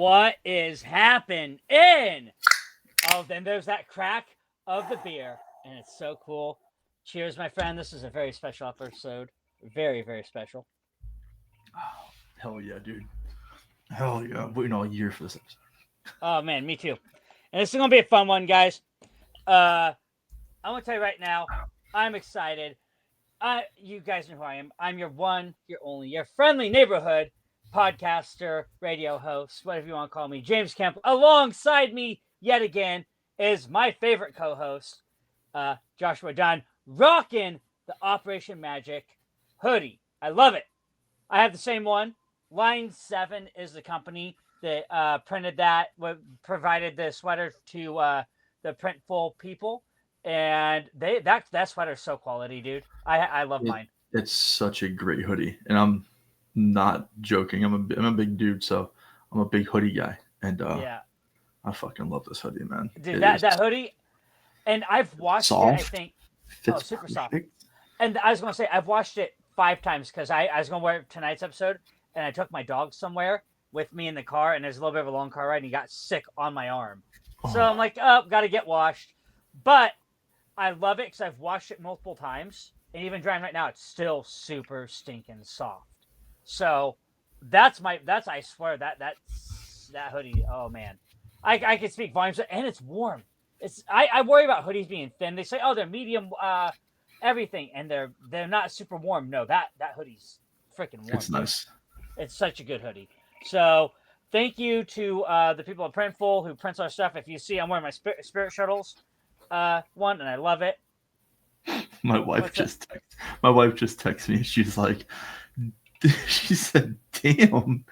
What is happening? Oh, then there's that crack of the beer, and it's so cool. Cheers, my friend. This is a very special episode. Very, very special. Oh, hell yeah, dude. Hell yeah. I'm waiting all year for this episode. Oh man, me too. And this is gonna be a fun one, guys. I'm gonna tell you right now, I'm excited. You guys know who I am. I'm your one, your only, your friendly neighborhood podcaster, radio host, whatever you want to call me, James Kemp. Alongside me, yet again, is my favorite co-host, Joshua Dunn, rocking the Operation Magic hoodie. I love it. I have the same one. Line 7 is the company that printed that, provided the sweater to the Printful people. And that sweater is so quality, dude. I love mine. It's such a great hoodie, and I'm not joking. I'm a big dude, so I'm a big hoodie guy, and Yeah, I fucking love this hoodie, man. dude, It that is hoodie, and I've washed it. I soft, think fits super soft. perfect. And I was gonna say I've washed it 5 times because I was gonna wear tonight's episode, and I took my dog somewhere with me in the car, and there's a little bit of a long car ride, and he got sick on my arm. So I'm like, oh, gotta get washed. But I love it because I've washed it multiple times, and even drying right now, it's still super stinking soft. So that's I swear that hoodie. Oh man, I can speak volumes, and it's warm. I worry about hoodies being thin. They say, oh, they're medium, everything, and they're not super warm. No, that hoodie's freaking warm. It's nice. It's such a good hoodie. So thank you to the people at Printful who prints our stuff. If you see, I'm wearing my Spirit Shuttles one, and I love it. My wife just texted me. She's like, she said, "Damn."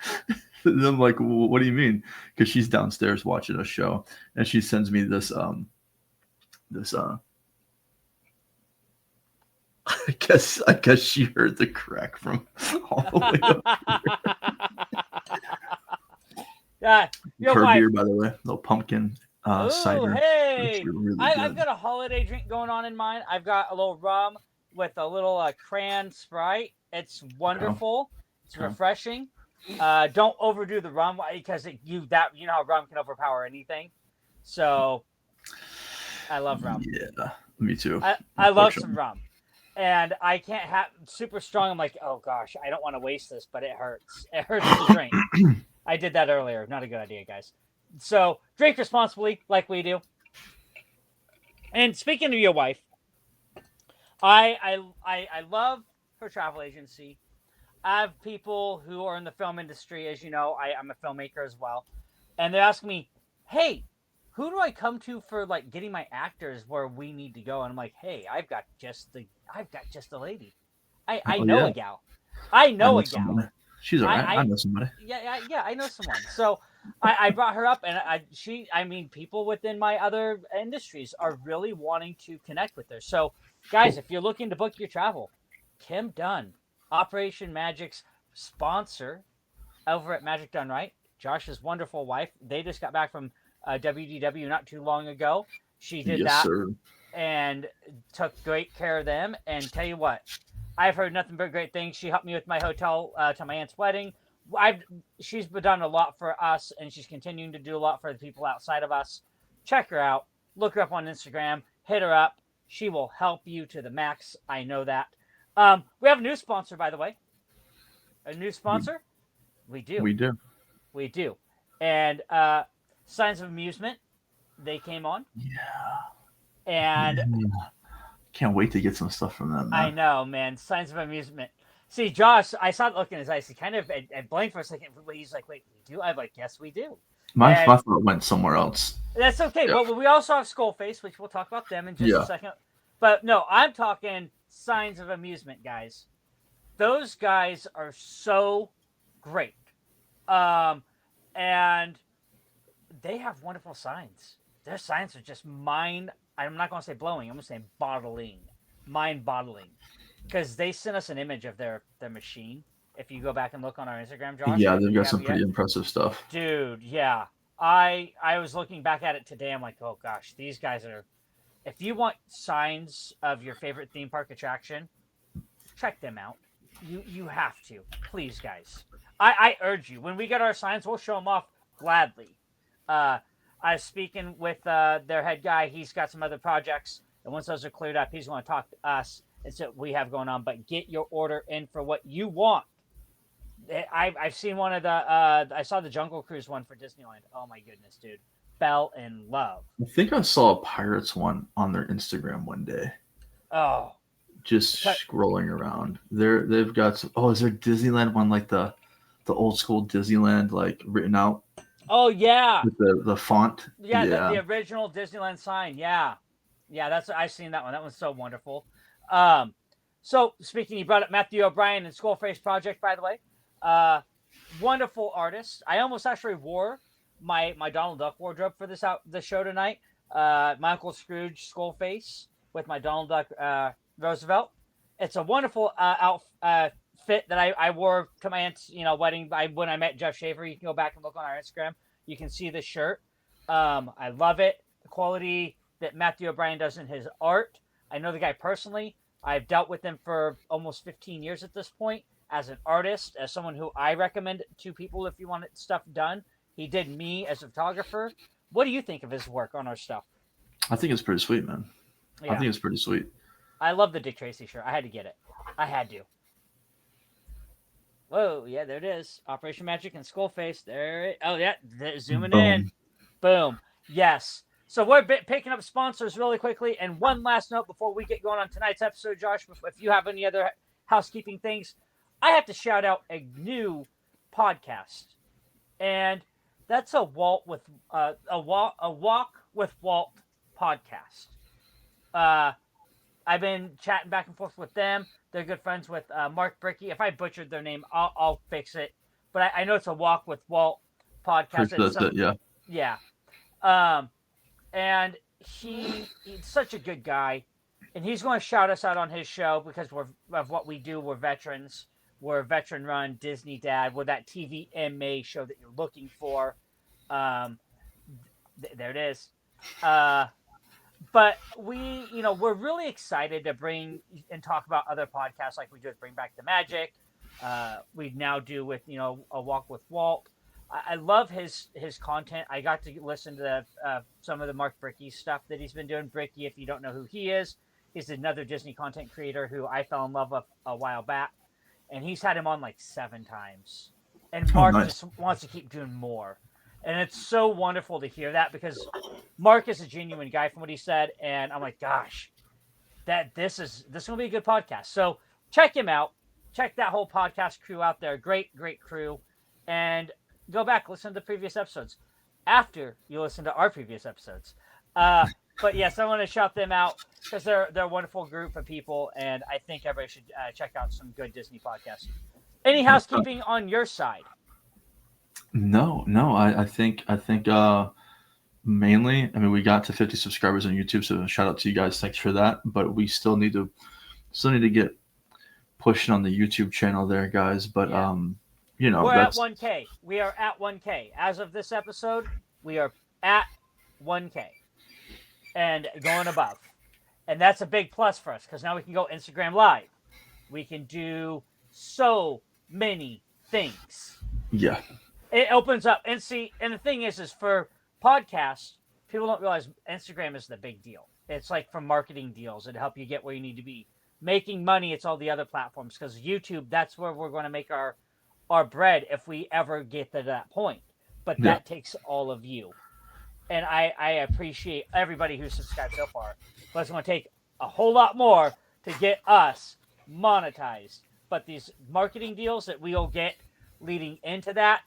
And I'm like, well, "What do you mean?" Because she's downstairs watching a show, and she sends me this I guess she heard the crack from all the way up. Her wife. beer, by the way, little pumpkin cider. Hey, really I've got a holiday drink going on in mine. I've got a little rum with a little cran Sprite. It's wonderful. It's refreshing. Don't overdo the rum because you know how rum can overpower anything. So I love rum. Yeah, me too. I love some rum. And I can't have super strong. I'm like, oh gosh, I don't want to waste this, but it hurts. It hurts to drink. I did that earlier. Not a good idea, guys. So drink responsibly, like we do. And speaking of your wife, I love her travel agency. I have people who are in the film industry, as you know. I'm a filmmaker as well, and they're asking me, "Hey, who do I come to for like getting my actors where we need to go?" And I'm like, "Hey, I've got just the lady. I know a gal. I know a gal. Somebody. She's all right. I know somebody. Yeah, I know someone. So I brought her up, and people within my other industries are really wanting to connect with her. So, guys, if you're looking to book your travel, Kim Dunn, Operation Magic's sponsor over at Magic Done Right, Josh's wonderful wife. They just got back from WDW not too long ago. She did that and took great care of them. And tell you what, I've heard nothing but great things. She helped me with my hotel to my aunt's wedding. She's done a lot for us, and she's continuing to do a lot for the people outside of us. Check her out. Look her up on Instagram. Hit her up. She will help you to the max. I know that. We have a new sponsor, by the way. A new sponsor? We do. We do. And Signs of Amusement, they came on. Yeah. And can't wait to get some stuff from them, man. I know, man. Signs of Amusement. See, Josh, I saw it looking in his eyes. He kind of blinked for a second. He's like, "Wait, we do?" I'm like, "Yes, we do." My thought went somewhere else. That's okay. Yeah. But we also have Skullface, which we'll talk about them in just a second. But no, I'm talking Signs of Amusement, guys. Those guys are so great. And they have wonderful signs. Their signs are just I'm not going to say blowing. I'm going to say mind-boggling. Because they sent us an image of their machine. If you go back and look on our Instagram, Josh. Yeah, they've got some pretty impressive stuff. Dude, yeah. I was looking back at it today. I'm like, oh gosh, these guys are... If you want signs of your favorite theme park attraction, check them out. You have to. Please, guys. I urge you. When we get our signs, we'll show them off gladly. I was speaking with their head guy. He's got some other projects, and once those are cleared up, he's going to talk to us and see what we have going on. But get your order in for what you want. I've seen one of the I saw the Jungle Cruise one for Disneyland. Oh my goodness, dude, fell in love. I think I saw a Pirates one on their Instagram one day. Oh, Just scrolling around. They've got some, oh, is there Disneyland one like the old school Disneyland like written out? Oh yeah, with the font. Yeah, the original Disneyland sign. Yeah, I've seen that one. That one's so wonderful. So speaking, you brought up Matthew O'Brien and Skullface Project, by the way. Wonderful artist. I almost actually wore my Donald Duck wardrobe for the show tonight. My Uncle Scrooge Skullface with my Donald Duck Roosevelt. It's a wonderful outfit that I wore to my aunt's wedding. When I met Jeff Schaefer. You can go back and look on our Instagram. You can see the shirt. I love it. The quality that Matthew O'Brien does in his art. I know the guy personally. I've dealt with him for almost 15 years at this point as an artist, as someone who I recommend to people if you want stuff done. He did me as a photographer. What do you think of his work on our stuff? I think it's pretty sweet, man. Yeah. I think it's pretty sweet. I love the Dick Tracy shirt. I had to get it. I had to. Whoa, yeah, there it is. Operation Magic and Skullface. Oh, yeah, zooming in. Boom. Yes. So we're picking up sponsors really quickly. And one last note before we get going on tonight's episode, Josh, if you have any other housekeeping things, I have to shout out a new podcast. And that's a Walk with Walt podcast. I've been chatting back and forth with them. They're good friends with Mark Bricky. If I butchered their name, I'll fix it. But I know it's a Walk with Walt podcast. That's it, yeah. Yeah. And he's such a good guy. And he's going to shout us out on his show because of what we do. We're veterans. We're a veteran-run Disney Dad. We're that TVMA show that you're looking for. There it is. But we're really excited to bring and talk about other podcasts like we do with Bring Back the Magic. We now do with, A Walk with Walt. I love his content. I got to listen to some of the Mark Bricky stuff that he's been doing. Bricky, if you don't know who he is, he's another Disney content creator who I fell in love with a while back. And he's had him on like 7 times. And Mark just wants to keep doing more. And it's so wonderful to hear that because Mark is a genuine guy from what he said. And I'm like, gosh, this is going to be a good podcast. So check him out. Check that whole podcast crew out there. Great, great crew. And go back, listen to the previous episodes after you listen to our previous episodes. But yes, I want to shout them out because they're a wonderful group of people. And I think everybody should check out some good Disney podcasts. Any housekeeping on your side? No. I think mainly, we got to 50 subscribers on YouTube, so shout out to you guys. Thanks for that. But we still need to get pushing on the YouTube channel there, guys. But yeah. We're at 1K. We are at 1K. As of this episode, we are at 1K and going above. And that's a big plus for us because now we can go Instagram Live. We can do so many things. Yeah. It opens up. And the thing is for podcasts, people don't realize Instagram is the big deal. It's like for marketing deals and help you get where you need to be. Making money, it's all the other platforms because YouTube, that's where we're going to make our bread if we ever get to that point. But that takes all of you. And I appreciate everybody who's subscribed so far. But it's going to take a whole lot more to get us monetized. But these marketing deals that we'll get leading into that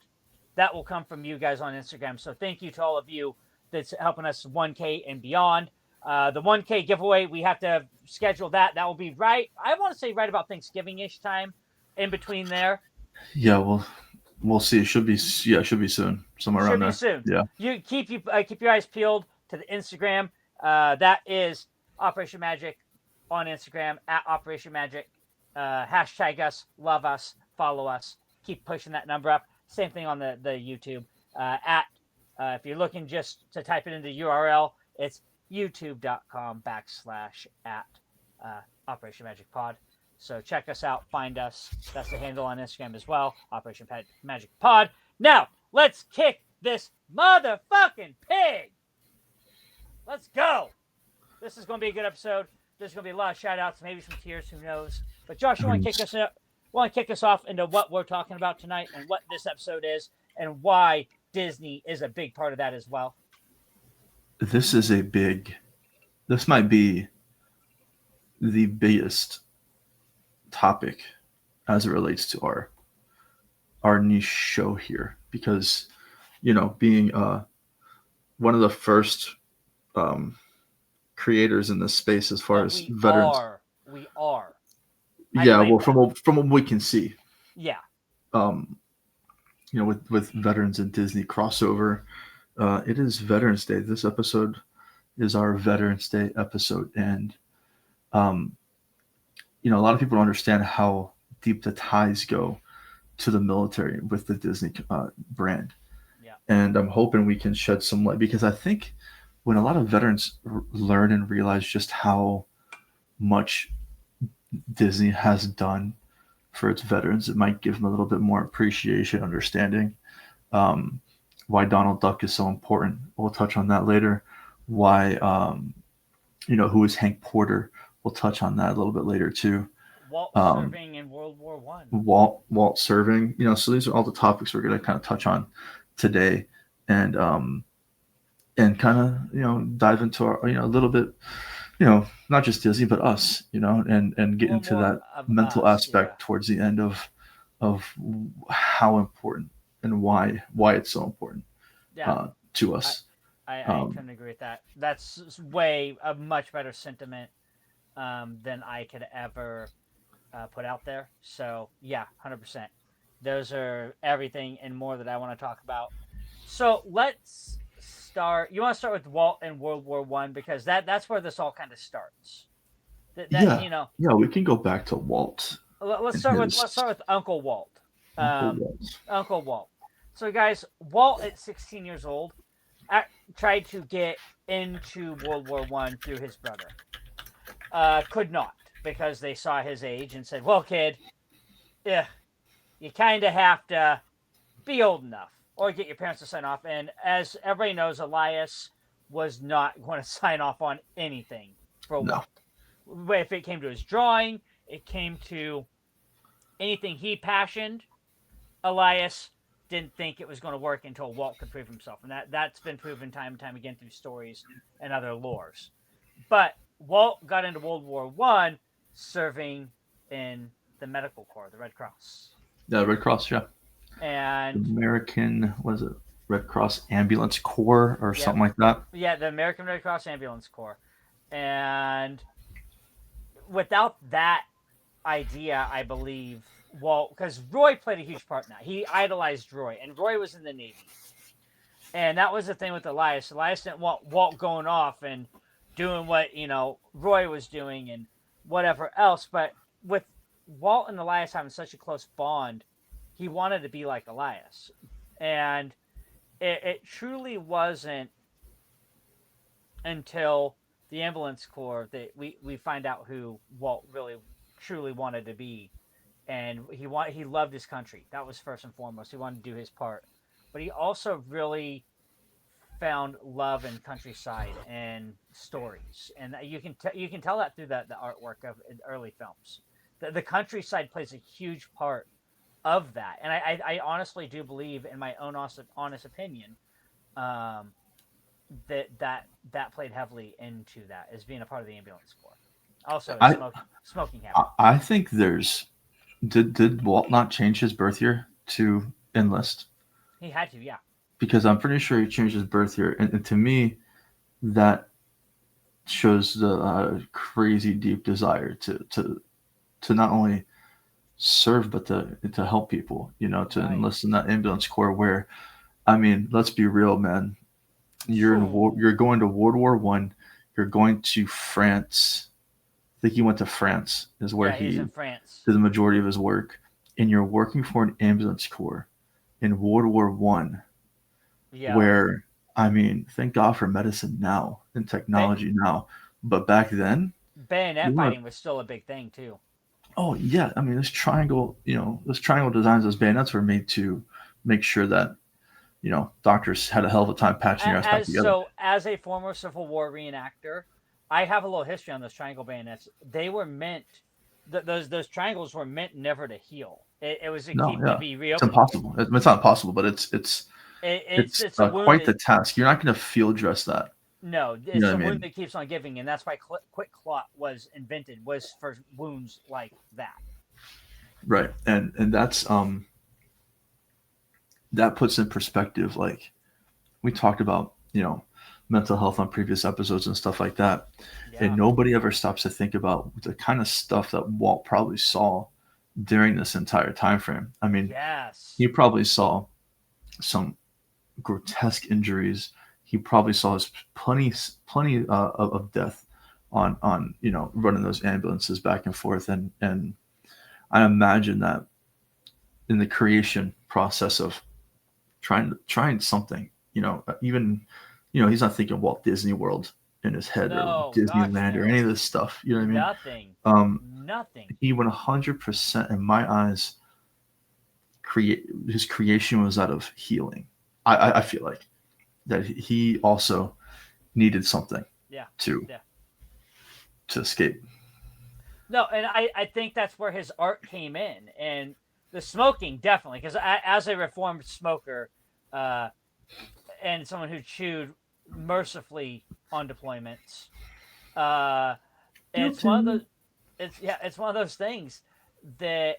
will come from you guys on Instagram. So thank you to all of you that's helping us 1K and beyond. The 1K giveaway, we have to schedule that. That will be right about Thanksgiving-ish time in between there. Yeah, we'll see. It should be soon. Somewhere around there. Should be soon. Yeah. You keep your eyes peeled to the Instagram. That is Operation Magic on Instagram at Operation Magic. Hashtag us, love us, follow us. Keep pushing that number up. Same thing on the YouTube. If you're looking just to type it into the URL, it's youtube.com/@ Operation Magic Pod. So check us out, find us. That's the handle on Instagram as well, Operation Magic Pod. Now, let's kick this motherfucking pig. Let's go. This is going to be a good episode. There's going to be a lot of shout outs, maybe some tears, who knows. But Josh, you want to kick us off into what we're talking about tonight and what this episode is and why Disney is a big part of that as well? This might be the biggest topic as it relates to our niche show here, because, being one of the first creators in this space as far as veterans. We are. From what we can see. Yeah. With veterans and Disney crossover, it is Veterans Day. This episode is our Veterans Day episode, and a lot of people don't understand how deep the ties go to the military with the Disney brand. Yeah. And I'm hoping we can shed some light, because I think when a lot of veterans learn and realize just how much Disney has done for its veterans, it might give them a little bit more appreciation, understanding why Donald Duck is so important. We'll touch on that later. Why, who is Hank Porter? We'll touch on that a little bit later too. Walt serving in World War I. Walt serving. So these are all the topics we're going to kind of touch on today, and kind of dive into our a little bit, not just Disney but us, and get into that mental aspect towards the end of how important and why it's so important to us. I couldn't agree with that. That's a much better sentiment than I could ever put out there. So yeah, 100%. Those are everything and more that I want to talk about. So let's start. You want to start with Walt and World War I, because that's where this all kind of starts. Yeah, we can go back to Walt. Let's start with Uncle Walt. Uncle Walt. So guys, Walt at 16 years old tried to get into World War I through his brother. Could not, because they saw his age and said, "Well, kid, you kind of have to be old enough or get your parents to sign off." And as everybody knows, Elias was not going to sign off on anything for Walt. But if it came to his drawing, it came to anything he passioned, Elias didn't think it was going to work until Walt could prove himself. And that's been proven time and time again through stories and other lores. But Walt got into World War I serving in the medical corps, the Red Cross. The Red Cross, yeah. And American, was it Red Cross Ambulance Corps or something like that? Yeah, the American Red Cross Ambulance Corps. And without that idea, I believe, Walt, because Roy played a huge part in that. He idolized Roy, and Roy was in the Navy. And that was the thing with Elias. Elias didn't want Walt going off and doing what, Roy was doing and whatever else. But with Walt and Elias having such a close bond, he wanted to be like Elias. And it truly wasn't until the ambulance corps that we find out who Walt really truly wanted to be. And he loved his country. That was first and foremost. He wanted to do his part. But he also really found love in countryside and stories. And you can tell that through the artwork of early films. The countryside plays a huge part of that. And I honestly do believe, in my own honest opinion, that played heavily into that, as being a part of the ambulance corps. Also, smoking habit. I think there's... Did Walt not change his birth year to enlist? He had to, yeah. Because I'm pretty sure he changed his birth year, and to me, that shows the crazy deep desire to not only serve but to help people. To enlist in that ambulance corps. Where, I mean, let's be real, man. You're in war. You're going to World War I. You're going to France. I think he went to France, is where he's in France. Did the majority of his work. And you're working for an ambulance corps in World War I, where, I mean, thank God for medicine now and technology now. But back then, bayonet fighting was still a big thing too. Oh yeah, I mean, this triangle designs, those bayonets were made to make sure that doctors had a hell of a time patching your ass back together. As a former Civil War reenactor, I have a little history on those triangle bayonets. They were meant, those triangles were meant never to heal. It was to No, keep to yeah, be it's reopened. impossible. It's not impossible, but it's It's a wound quite the that task. You're not going to field dress that. no, You know it's what a I wound mean? that keeps on giving, and that's why quick clot was invented, was for wounds like that. Right, and that puts in perspective, like we talked about, mental health on previous episodes and stuff like that, and Yeah. nobody ever stops to think about the kind of stuff that Walt probably saw during this entire time frame. I mean, Yes. he probably saw some grotesque injuries. He probably saw plenty of death on running those ambulances back and forth, and I imagine that in the creation process of trying something, even he's not thinking Walt Disney World in his head or No, gosh, Disneyland or any no. of this stuff. You know what I mean? Nothing. Um, Nothing. he 100% in my eyes create his creation was out of healing. I feel like that he also needed something Yeah. to Yeah. to escape. No, and I think that's where his art came in, and the smoking definitely, because as a reformed smoker, uh, and someone who chewed mercifully on deployments, uh, it's one of Guilty. the, it's one of those things that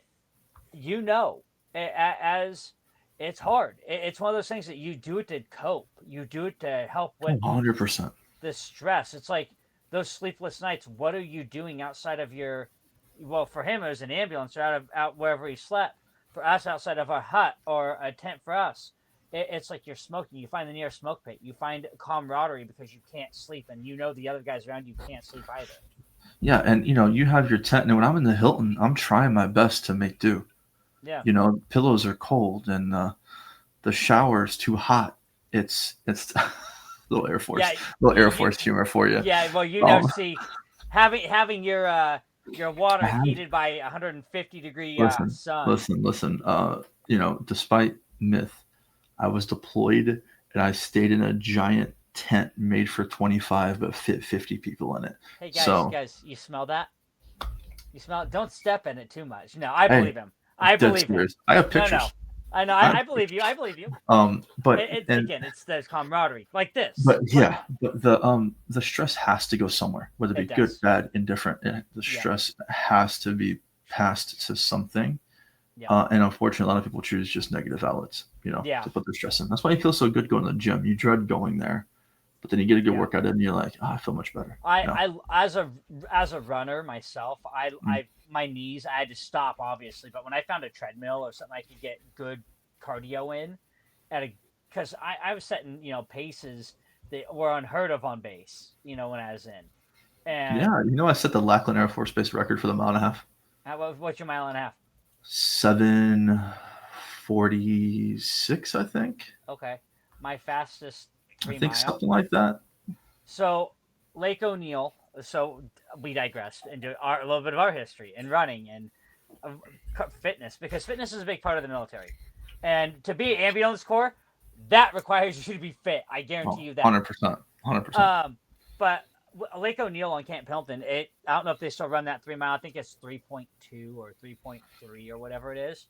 as it's hard. It's one of those things that you do it to cope. You do it to help with 100%. the stress. It's like those sleepless nights. What are you doing outside of your? Well, for him, it was an ambulance or out wherever he slept. For us, outside of a hut or a tent for us, it's like you're smoking. You find the nearest smoke pit. You find camaraderie because you can't sleep, and the other guys around you can't sleep either. Yeah, and you have your tent, and when I'm in the Hilton, I'm trying my best to make do. Yeah. Pillows are cold, and the shower is too hot. It's little Air Yeah. Force, little Air You, Force humor for you. yeah. Well, Um, see, having your I water had heated by 150-degree listen, sun. listen. Despite myth, I was deployed and I stayed in a giant tent made for 25 but fit 50 people in it. Hey So, guys, you smell that? You smell it? Don't step in it too much. No, I hey, believe him. I dead believe him. serious. I have No. pictures. I know. I, I believe you. I believe you. but and Again, it's the camaraderie like this. but Like yeah, but the stress has to go somewhere, whether it be it good, does. bad, indifferent. The Yeah. stress has to be passed to something. Yeah. And unfortunately, a lot of people choose just negative outlets, Yeah. to put their stress in. That's why you feel so good going to the gym. You dread going there, but then you get a good Yeah. workout in, and you're like, I feel much better. As a runner myself, Mm. my knees, I had to stop obviously, but when I found a treadmill or something I could get good cardio in at a because I was setting paces that were unheard of on base when I was in. Yeah, And I set the Lackland Air Force Base record for the mile and a half. what's your mile and a half? 7:46, I think. Okay. My fastest I three think mile. something like that. So Lake O'Neill. So we digressed into a little bit of our history and running and fitness, because fitness is a big part of the military. And to be ambulance corps, that requires you to be fit. I guarantee Oh, you that. 100%. 100%. But Lake O'Neill on Camp Pendleton, I don't know if they still run that 3 mile. I think it's 3.2 or 3.3 or whatever it is.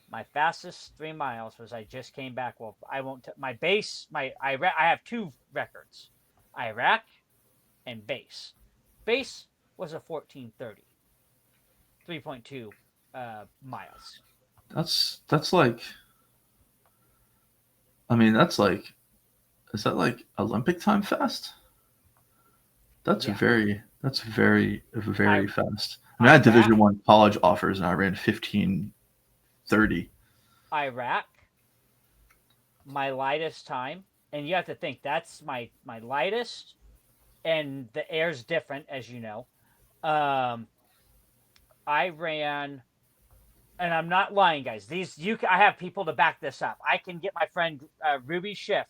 My fastest 3 miles was I just came back. Well, I won't. My base, I have two records, Iraq and base. Base was a 14:30, 3.2 miles. That's like, I mean, is that like Olympic time fast? Yeah, That's very I fast. I mean, I had Iraq, Division I college offers, and I ran 15:30. Iraq, my lightest time, and you have to think that's my lightest, and the air's different as you know. Um, I ran, and I'm not lying, guys. I have people to back this up. I can get my friend Ruby Schiff.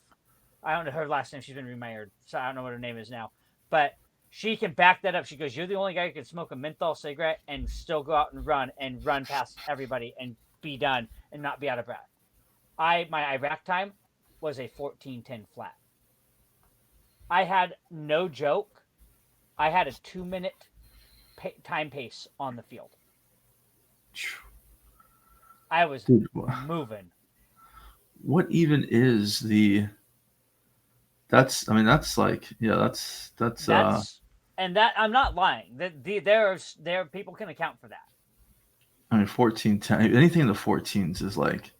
I don't know her last name. She's been remired, so I don't know what her name is now. But she can back that up. She goes, "You're the only guy who can smoke a menthol cigarette and still go out and run past everybody and be done and not be out of breath." My Iraq time was a 14:10 flat. I had no joke. I had a 2-minute time pace on the field. I was Dude, moving. what even is the? That's I mean that's like That's and that I'm not lying. There people can account for that. I mean 14:10 anything in the 14s is like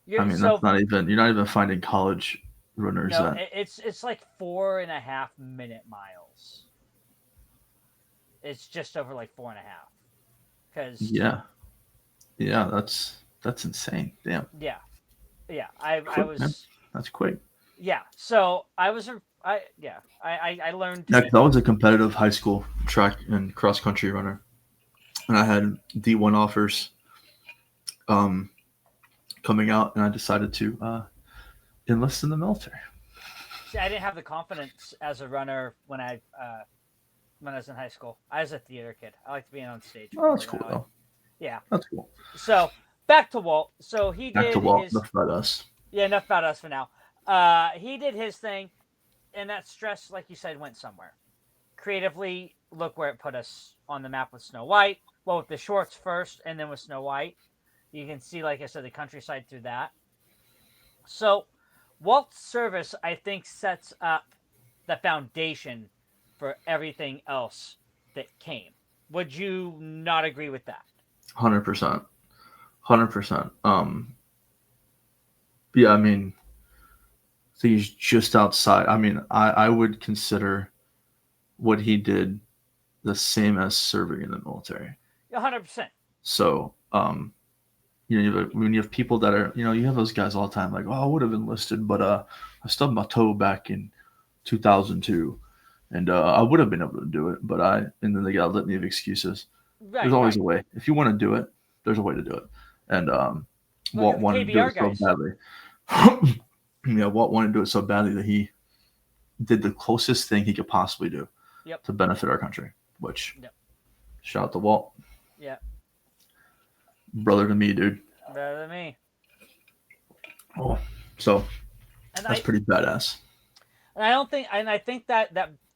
I mean that's So not even you're not even finding college runners no, that it's like 4.5-minute miles. It's just over like 4.5. Because yeah that's insane. Damn. yeah, I Quick, man. was That's quick. yeah. So I was I learned to Yeah, be 'cause I was a quick. competitive high school track and cross country runner, and I had D1 offers um, coming out, and I decided to enlist in the military. See, I didn't have the confidence as a runner when I was in high school. I was a theater kid. I liked being on stage Oh, more that's than cool I like. though. Yeah. That's cool. So back to Walt. So he Back to did Walt. his Enough about us. yeah. Enough about us for now. He did his thing, and that stress, like you said, went somewhere. Creatively, look where it put us on the map with Snow White. Well, with the shorts first, and then with Snow White, you can see, like I said, the countryside through that. So, Walt's service, I think, sets up the foundation for everything else that came. Would you not agree with that? 100%. 100%. Yeah, I mean, he's just outside. I mean, I would consider what he did the same as serving in the military. 100%. So, when you have people that are, you have those guys all the time, like, oh, I would have enlisted, but I stubbed my toe back in 2002, and I would have been able to do it, and then they got a litany of excuses. There's Right, always right. a way. If you want to do it, there's a way to do it. And Look Walt at the wanted to do KBR it so guys. badly. Yeah, Walt wanted to do it so badly that he did the closest thing he could possibly do Yep. to benefit our country. Which, Yep. shout out to Walt, Yep. brother to me, dude. Better than me. Oh, so And that's pretty badass. I don't think, and I think that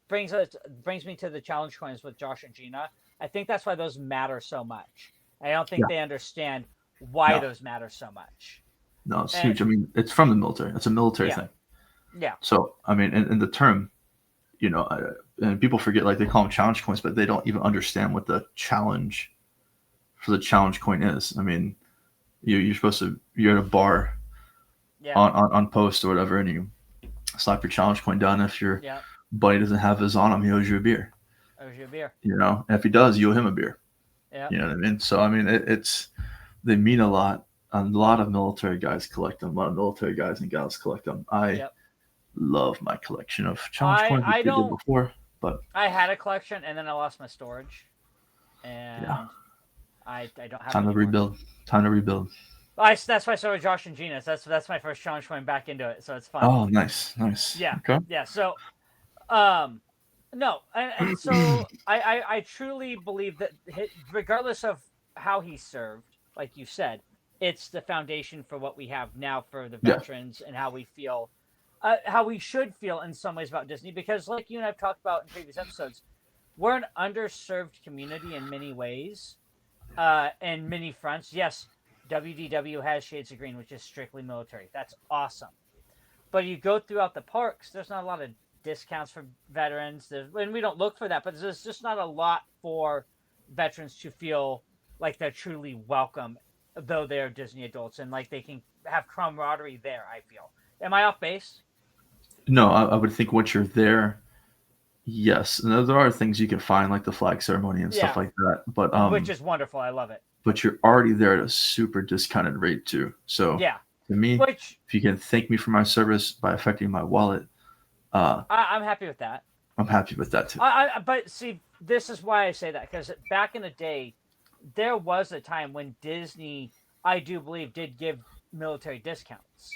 brings me to the challenge coins with Josh and Gina. I think that's why those matter so much. I don't think Yeah. they understand why No. those matter so much. No, it's And huge. I mean, it's from the military. It's a military yeah, thing. yeah, So, I mean, in the term, and people forget, like, they call them challenge coins, but they don't even understand what the challenge for the challenge coin is. I mean, you're supposed to, you're at a bar yeah, on post or whatever, and you slap your challenge coin down. If your yeah. buddy doesn't have his on him, he owes you a beer. Owes you a beer. And if he does, you owe him a beer. Yeah. You know what I mean? So, I mean, they mean a lot. A lot of military guys collect them. A lot of military guys and gals collect them. I love my collection of challenge coins, which I we did don't. before, but I had a collection, and then I lost my storage, and yeah, I don't have time it to rebuild. Time to rebuild. that's why I started Josh and Gina. That's my first challenge coin back into it, so it's fun. Oh, nice. Yeah, Okay. yeah. So, no, and so I truly believe that regardless of how he served, like you said, it's the foundation for what we have now for the Yeah. veterans and how we feel, how we should feel in some ways about Disney. Because, like you and I've talked about in previous episodes, we're an underserved community in many ways, and many fronts. Yes, WDW has Shades of Green, which is strictly military. That's awesome. But you go throughout the parks, there's not a lot of discounts for veterans. And we don't look for that, but there's just not a lot for veterans to feel like they're truly welcome, though they're Disney adults, and like they can have camaraderie there, I feel. Am I off base? No, I would think once you're there, yes. And there are things you can find, like the flag ceremony and stuff like that. But which is wonderful. I love it. But you're already there at a super discounted rate too. So yeah, to me, if you can thank me for my service by affecting my wallet, I'm happy with that. I'm happy with that too. But see, this is why I say that, because back in the day, there was a time when Disney, I do believe, did give military discounts.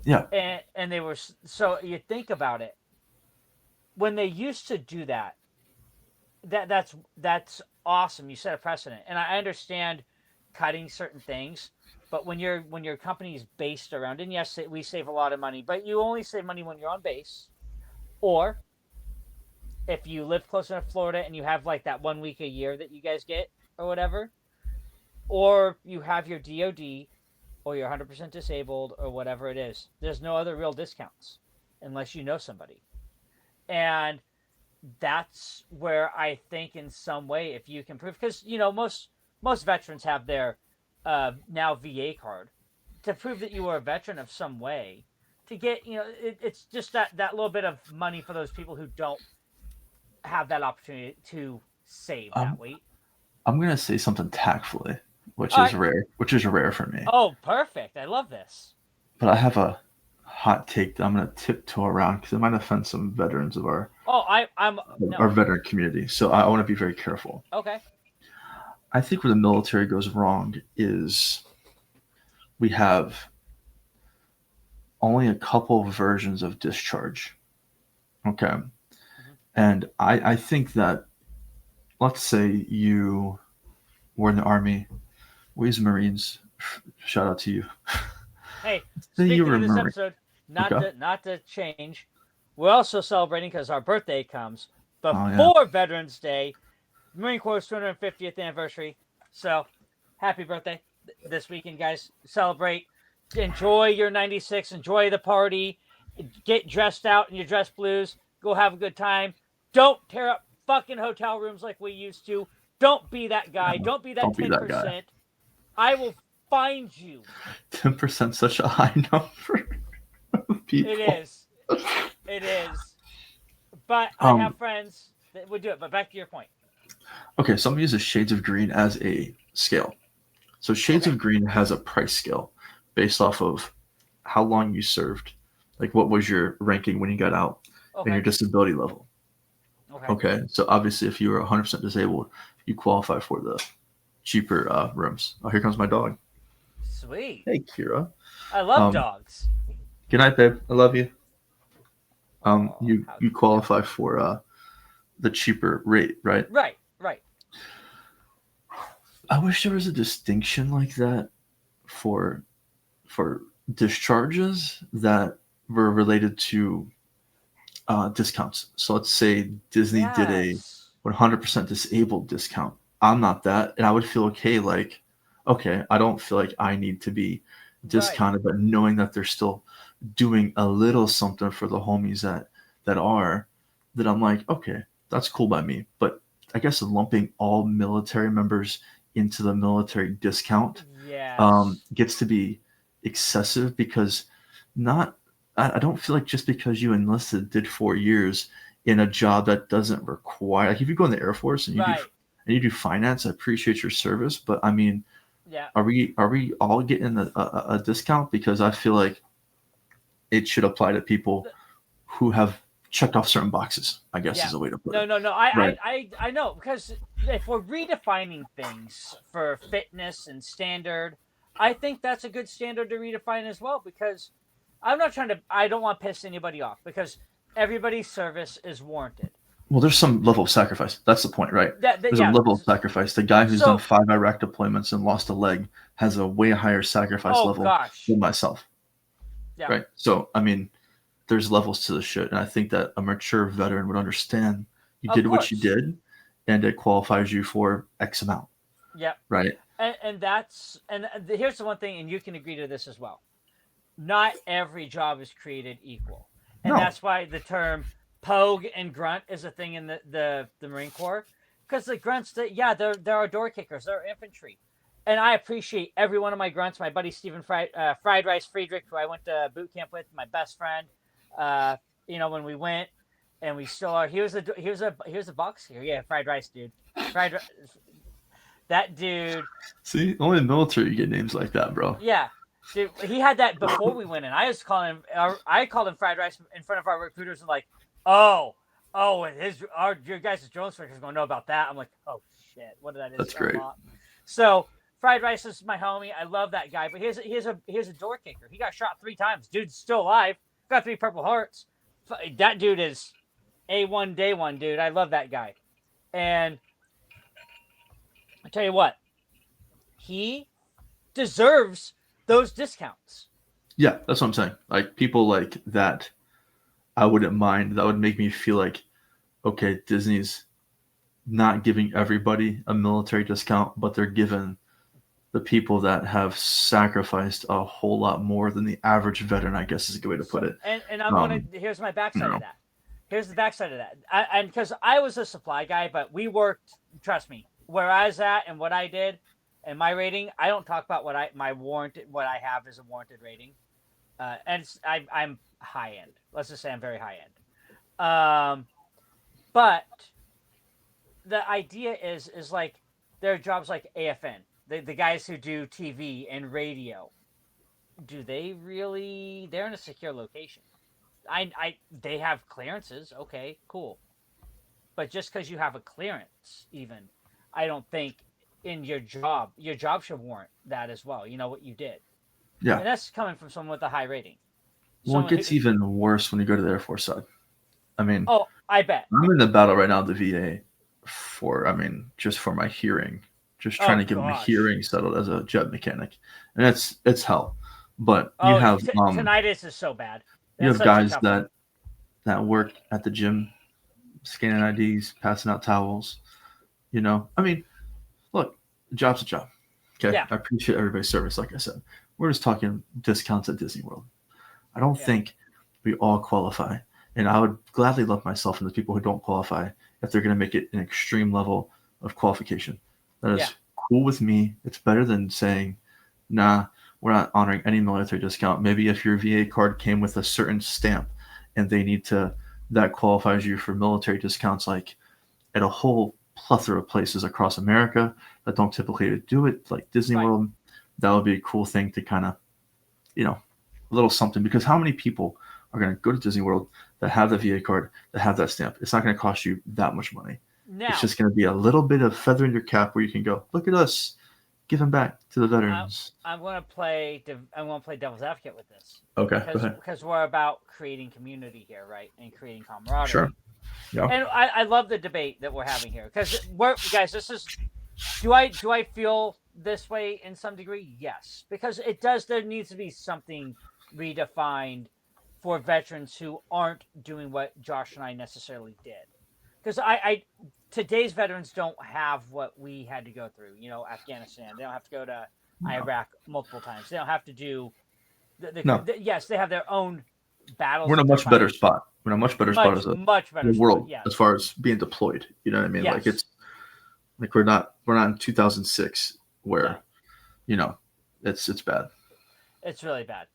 Yeah. And they were, so you think about it, when they used to do that's awesome. You set a precedent. And I understand cutting certain things. But when your company is based around, and yes, we save a lot of money, but you only save money when you're on base, or if you live close enough to Florida and you have like that 1 week a year that you guys get or whatever, or you have your DOD or you're 100% disabled or whatever it is. There's no other real discounts unless you know somebody. And that's where I think in some way, if you can prove, because most veterans have their now VA card to prove that you are a veteran of some way. To get it's just that little bit of money for those people who don't have that opportunity to save that weight. I'm gonna say something tactfully, which All is right. rare, which is rare for me. Oh, perfect! I love this. But I have a hot take that I'm gonna tiptoe around because it might offend some veterans of Oh, I'm no. our veteran community. So I want to be very careful. Okay. I think where the military goes wrong is we have only a couple of versions of discharge. Okay. Mm-hmm. And I think that, let's say you were in the Army, we as Marines, shout out to you. Hey, Say you speaking were a of this Marine. episode, Okay. not to change, we're also celebrating because our birthday comes Oh, yeah. before Veterans Day, Marine Corps' 250th anniversary. So, happy birthday this weekend, guys! Celebrate, enjoy your 96, enjoy the party, get dressed out in your dress blues, go have a good time. Don't tear up fucking hotel rooms like we used to. Don't be that guy. Don't be that Don't be 10%. that guy. I will find you. 10% such a high number of people. It is. It is. But I have friends that would do it. But back to your point. Okay, so I'm gonna use the Shades of Green as a scale. So Shades of Green has a price scale based off of how long you served, like what was your ranking when you got out, and your disability level. Okay, so obviously if you were 100% disabled, you qualify for the cheaper rooms. Oh, here comes my dog. Sweet. Hey, Kira. I love dogs. Good night, babe. I love you. Oh, You qualify for the cheaper rate, right? Right. I wish there was a distinction like that for discharges that were related to discounts. So let's say Disney did a 100% disabled discount. I'm not that, and I would feel okay. Like, okay, I don't feel like I need to be discounted, but knowing that they're still doing a little something for the homies that are, that I'm like, okay, that's cool by me. But I guess lumping all military members into the military discount gets to be excessive, because I don't feel like just because you enlisted, did 4 years in a job that doesn't require, like if you go in the Air Force and you do finance, I appreciate your service, but I mean, are we all getting a discount? Because I feel like it should apply to people who have checked off certain boxes, I guess is a way to put it. No. I know, because if we're redefining things for fitness and standard, I think that's a good standard to redefine as well, because I don't want to piss anybody off, because everybody's service is warranted. Well, there's some level of sacrifice. That's the point, right? There's a level of sacrifice. The guy who's done 5 Iraq deployments and lost a leg has a way higher sacrifice level than myself. Yeah. Right? So, I mean, there's levels to the shit, and I think that a mature veteran would understand you did what you did, and it qualifies you for X amount. Yep. Right? And here's the one thing, and you can agree to this as well. Not every job is created equal. And that's why the term Pogue and grunt is a thing in the Marine Corps, because the grunts, there are door kickers, there are infantry, and I appreciate every one of my grunts. My buddy Stephen Fried Rice Friedrich, who I went to boot camp with, my best friend. When we went, and we still are. Here's a box here. Yeah, Fried Rice, dude. That dude. See, only in the military you get names like that, bro. Yeah. Dude, he had that before we went in. I called him Fried Rice in front of our recruiters, and like, your guys' drone instructor is going to know about that. I'm like, oh shit, what did I do? That's great. So Fried Rice is my homie. I love that guy. But here's a door kicker. He got shot 3 times. Dude's still alive. Got 3 Purple Hearts. That dude is A1 day one, dude. I love that guy. And I tell you what, he deserves those discounts. Yeah, that's what I'm saying. Like people like that, I wouldn't mind. That would make me feel like, okay, Disney's not giving everybody a military discount, but they're giving the people that have sacrificed a whole lot more than the average veteran, I guess is a good way to put So it. and I'm gonna here's my You backside of know, that. Here's the backside of that. And because I was a supply guy, but we worked. Trust me, where I was at and what I did, and my rating. I don't talk about what what I have as a warranted rating. And I'm high end. Let's just say I'm very high end. But the idea is like there are jobs like AFN, the guys who do TV and radio. Do they really? They're in a secure location. They have clearances. Okay, cool. But just because you have a clearance, even, I don't think in your job should warrant that as well. You know what you did, yeah. and that's coming from someone with a high rating. Well, it Someone gets who, even worse when you go to the Air Force side. I mean, oh, I bet. I'm in the battle right now at the VA just for my hearing, just trying Oh to get my gosh. hearing settled as a jet mechanic, and it's hell. But Oh, tinnitus is so bad. you That's have such a guys tough one. that work at the gym, scanning IDs, passing out towels. I mean, look, a job's a job. Okay, Yeah, I appreciate everybody's service. Like I said, we're just talking discounts at Disney World. I don't yeah, think we all qualify. And I would gladly lump myself in the people who don't qualify if they're going to make it an extreme level of qualification. That yeah. is cool with me. It's better than saying, nah, we're not honoring any military discount. Maybe if your VA card came with a certain stamp and that qualifies you for military discounts, like at a whole plethora of places across America that don't typically do it, like Disney Right. World, that would be a cool thing to kind of, a little something. Because how many people are going to go to Disney World that have the VA card, that have that stamp? It's not going to cost you that much money. It's Now, just going to be a little bit of feather in your cap where you can go, look at us, giving back to the veterans. I'm gonna play. I'm gonna play devil's advocate with this Okay, go because ahead. we're about creating community here, right, and creating Sure. camaraderie. Yeah. And I love the debate that we're having here because we're guys. This is do I feel this way in some degree? Yes, because it does. There needs to be something redefined for veterans who aren't doing what Josh and I necessarily did. Because today's veterans don't have what we had to go through. You know, Afghanistan. They don't have to go to No. Iraq multiple times. They don't have to do. No. Yes, they have their own battles We're in a that they're much better fighting. spot. We're in a much better spot as a Much better the spot. world Yes. as far as being deployed. You know what I mean? Like Yes. it's like we're not in 2006 where No. it's bad. It's really bad.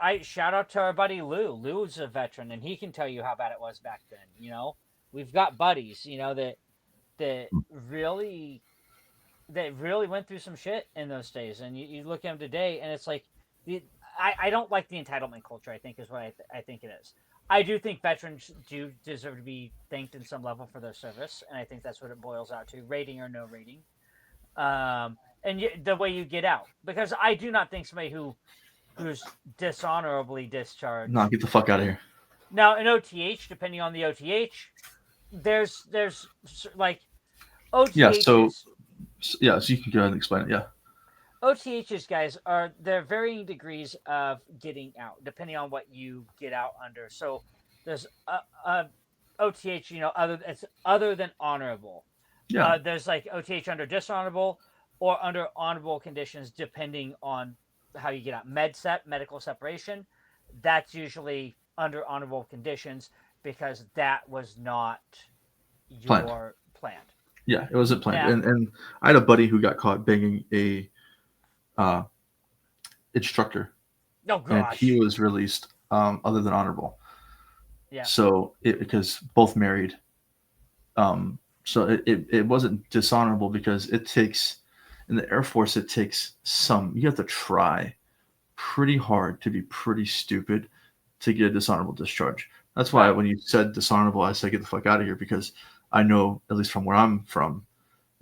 I shout out to our buddy Lou. Lou's a veteran, and he can tell you how bad it was back then. We've got buddies, that really went through some shit in those days, and you look at them today, and it's like I don't like the entitlement culture. I think is what I think it is. I do think veterans do deserve to be thanked in some level for their service, and I think that's what it boils out to: rating or no rating. The way you get out, because I do not think somebody who's dishonorably discharged. No, get the fuck out of here. Now, in OTH, depending on the OTH, there's like OTHs. Yeah, so you can go ahead and explain it. Yeah. OTHs, guys, they're varying degrees of getting out, depending on what you get out under. So there's a OTH, it's other than honorable. Yeah. There's like OTH under dishonorable or under honorable conditions, depending on how you get out. Medical separation, that's usually under honorable conditions because that was not your plan. Yeah, it wasn't planned. And I had a buddy who got caught banging a instructor. Oh gosh. And he was released other than honorable. Yeah. So because both married. So it wasn't dishonorable because it takes in the Air Force you have to try pretty hard to be pretty stupid to get a dishonorable discharge. That's why when you said dishonorable, I said get the fuck out of here, because I know, at least from where I'm from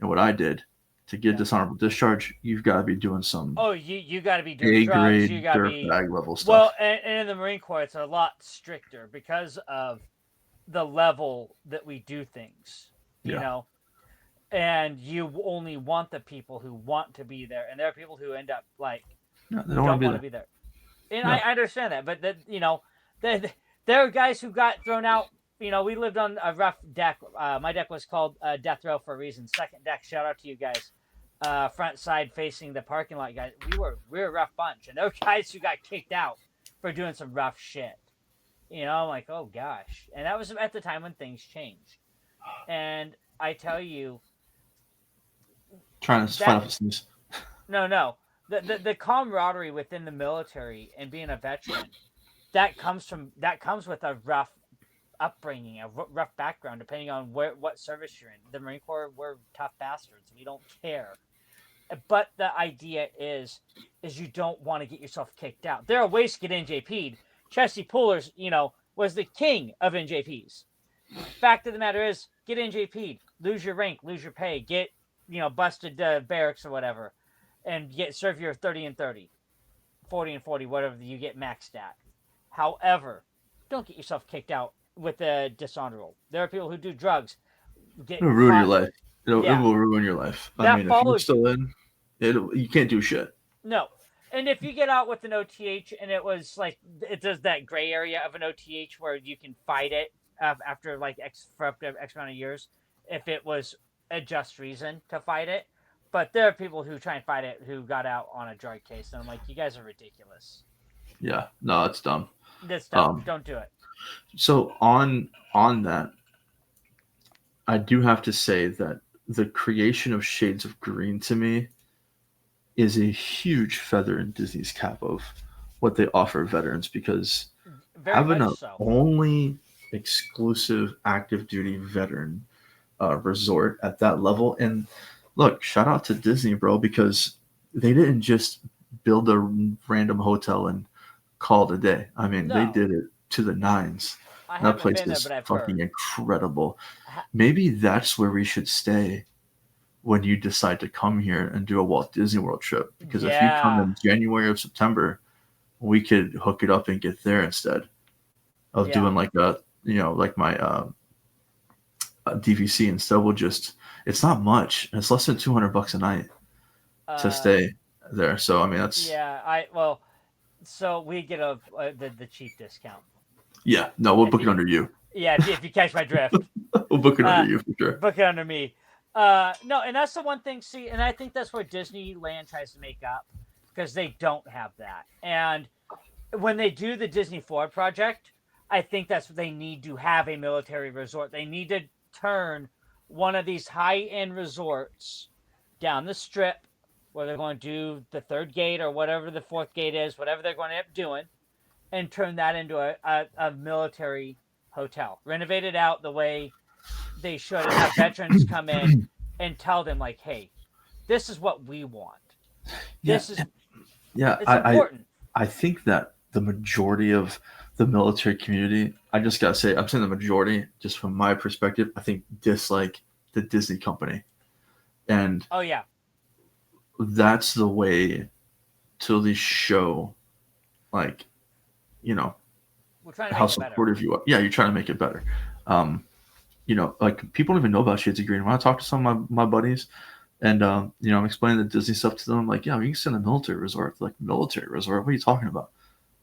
and what I did, to get dishonorable discharge, you've got to be doing some. Oh, you got to be doing drugs. A-grade, You got to be dirtbag level stuff. Well, and in the Marine Corps, it's a lot stricter because of the level that we do things. You know, and you only want the people who want to be there, and there are people who end up like No, they who don't want don't to want to be be there. And there. I understand that, but there are guys who got thrown out. We lived on a rough deck. My deck was called Death Row for a reason. Second deck. Shout out to you guys. Front side facing the parking lot, guys. We're a rough bunch, and there were guys who got kicked out for doing some rough shit. I'm like, oh gosh, and that was at the time when things changed. And I tell you, Trying to fight off a sneeze. no, the camaraderie within the military and being a veteran, that comes with a rough upbringing, a rough background, depending on what service you're in. The Marine Corps, we're tough bastards. We don't care. But the idea is you don't want to get yourself kicked out. There are ways to get NJP'd. Chesty Pullers, was the king of NJPs. Fact of the matter is, get NJP'd, lose your rank, lose your pay, get busted barracks or whatever, and serve your 30 and 30, 40 and 40, whatever you get maxed at. However, don't get yourself kicked out with a dishonorable. There are people who do drugs. It'll ruin your life. It will ruin your life. That if you're still in, you can't do shit. No. And if you get out with an OTH and it was like, it does that gray area of an OTH where you can fight it after like X amount of years, if it was a just reason to fight it. But there are people who try and fight it who got out on a drug case. And I'm like, you guys are ridiculous. Yeah. No, it's dumb. That's dumb. Don't do it. So on that, I do have to say that the creation of Shades of Green to me is a huge feather in Disney's cap of what they offer veterans, because having an only exclusive active duty veteran resort at that level, and look, shout out to Disney, bro, because they didn't just build a random hotel and call it a day. I mean, they did it to the nines. That place is fucking incredible. Maybe that's where we should stay when you decide to come here and do a Walt Disney World trip. Because if you come in January or September, we could hook it up and get there instead of doing like like my DVC. Instead, we'll just, it's not much. It's less than $200 a night to stay there. So, I mean, that's... so we get the cheap discount. Yeah, no, we'll book it under you. Yeah, if you catch my drift. We'll book it under you for sure. Book it under me. No, and that's the one thing, see, and I think that's where Disneyland tries to make up, because they don't have that. And when they do the Disney Forward project, I think that's what they need to have, a military resort. They need to turn one of these high-end resorts down the strip, where they're going to do the third gate or whatever the fourth gate is, whatever they're going to end up doing, and turn that into a military hotel. Renovate it out the way they should, and have veterans come in and tell them, like, hey, this is what we want. It's important. I think that the majority of the military community, I just gotta say, I'm saying the majority, just from my perspective, I think dislike the Disney company. And that's the way to at least show, like, how supportive you are. Yeah, you're trying to make it better. Like, people don't even know about Shades of Green. When I talk to some of my buddies, and I'm explaining the Disney stuff to them, I'm like, yeah, you can send a military resort. Like, military resort? What are you talking about?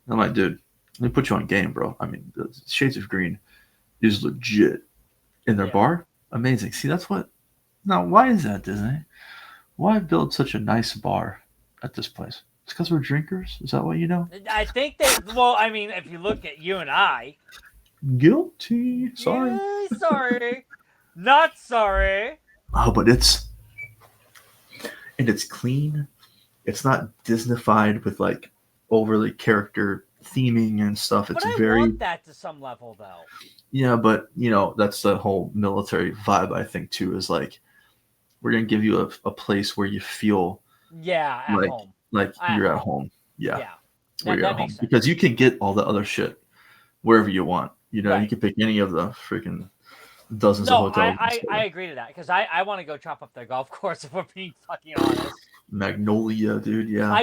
And I'm like, dude, let me put you on game, bro. I mean, the Shades of Green is legit. In their bar, amazing. See, that's what. Now, why is that, Disney? Why build such a nice bar at this place? It's because we're drinkers? Is that what you know? I think well, I mean, if you look at you and I. Guilty. Sorry. Yeah, sorry. Not sorry. Oh, but it's clean. It's not Disneyfied with like overly character theming and stuff. It's but I want that to some level, though. Yeah, but that's the whole military vibe. I think too is like, we're gonna give you a place where you feel at home. Like you're at home. Yeah. Where you're at home. Because you can get all the other shit wherever you want. You can pick any of the freaking dozens of hotels. I agree to that, because I want to go chop up their golf course, if we're being fucking honest. Magnolia, dude. Yeah.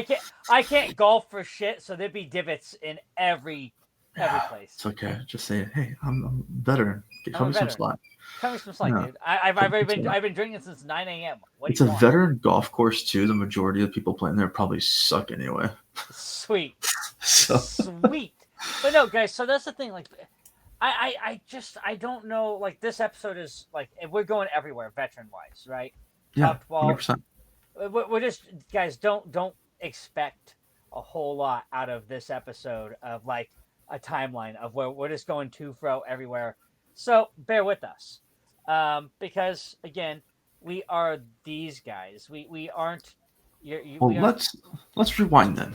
I can't golf for shit, so there'd be divots in every every place. It's okay. Just say, hey, I'm veteran. I'm Cut a me some veteran. slack. Cut me some slack, Yeah. dude. I've It's been drinking since 9 a.m. What do It's you a want? veteran golf course too. The majority of people playing there probably suck anyway. Sweet, So sweet. But no, guys. So that's the thing. Like, I don't know. Like, this episode is like we're going everywhere, veteran wise, right? yeah, Top 100%. 12. We're just guys. Don't expect a whole lot out of this episode of like a timeline of where we're just going to fro everywhere. So bear with us, because again, we are these guys. We aren't. Well, we aren't. let's rewind then.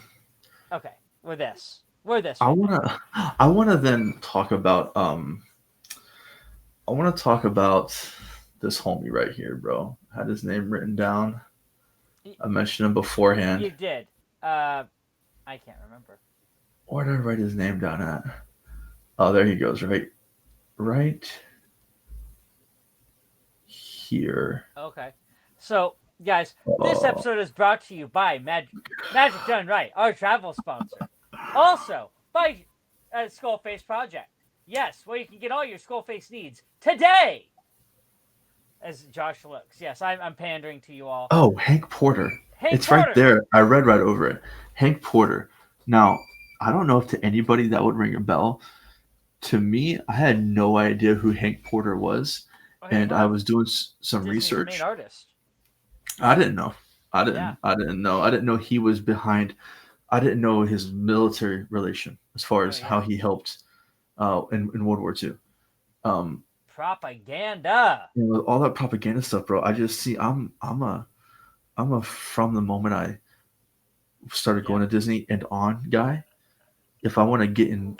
Okay, we're this. We're this I right now. wanna I wanna then talk about I wanna talk about this homie right here, bro. I had his name written down. I mentioned him beforehand. You did. I can't remember. Where did I write his name down at? Oh, there he goes. Right here. Okay. So, guys, this Oh, episode is brought to you by Magic Done Right, our travel sponsor. Also, by Skullface Project. Yes, where you can get all your Skullface needs today. As Josh looks. Yes, I'm pandering to you all. oh, Hank Porter. Hank It's Porter. right there. I read right over it. Hank Porter. Now, I don't know if to anybody that would ring a bell. To me, I had no idea who Hank Porter was, and I was doing some Disney's research. main artist. I didn't know. I didn't know. I didn't know he was behind. I didn't know his military relation as far as how he helped in World War II. Propaganda. You know, all that propaganda stuff, bro. I just see. I'm a from the moment I started going to Disney and on guy. If I want to get in,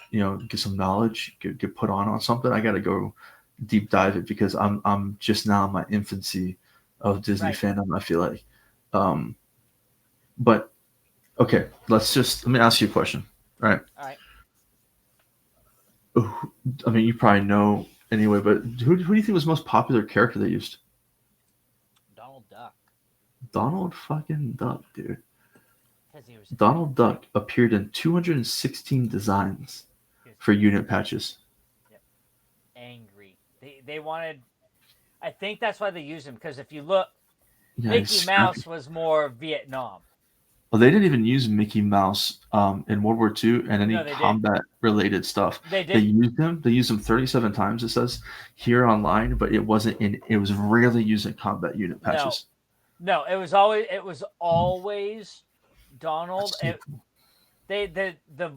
get some knowledge, get put on something, I got to go deep dive it because I'm just now in my infancy of Disney fandom. I feel like, but okay, let me ask you a question. All right. All right. I mean, you probably know anyway, but who do you think was the most popular character they used? Donald Duck. Donald fucking Duck, dude. He was Donald Duck appeared in 216 designs for unit patches. Yep. Angry. They wanted. I think that's why they used him because if you look, Mickey Mouse was more Vietnam. Well, they didn't even use Mickey Mouse in World War II and any combat-related stuff. They did. They used him 37 times. It says here online, but it wasn't in. It was rarely used in combat unit patches. No, it was always Donald. The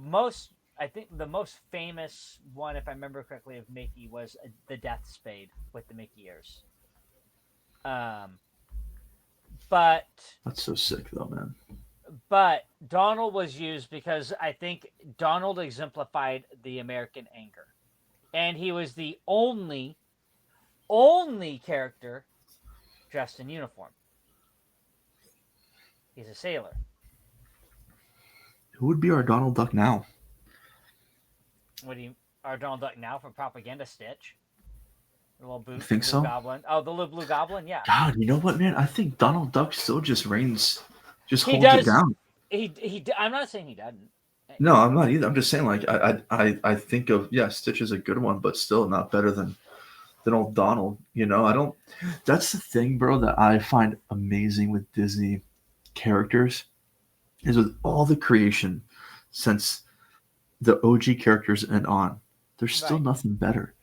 most famous one, if I remember correctly, of Mickey was the Death Spade with the Mickey ears. But that's so sick, though, man. But Donald was used because I think Donald exemplified the American anger, and he was the only character dressed in uniform. He's a sailor. Who would be our Donald Duck now? Our Donald Duck now for propaganda? Stitch? The little boot. You think so? Goblin. Oh, the little blue goblin. Yeah. God, you know what, man? I think Donald Duck still just reigns, holds it down. I'm not saying he doesn't. No, I'm not either. I'm just saying, like, I think of Stitch is a good one, but still not better than old Donald. I don't. That's the thing, bro, that I find amazing with Disney characters is with all the creation since the OG characters and on. There's still nothing better.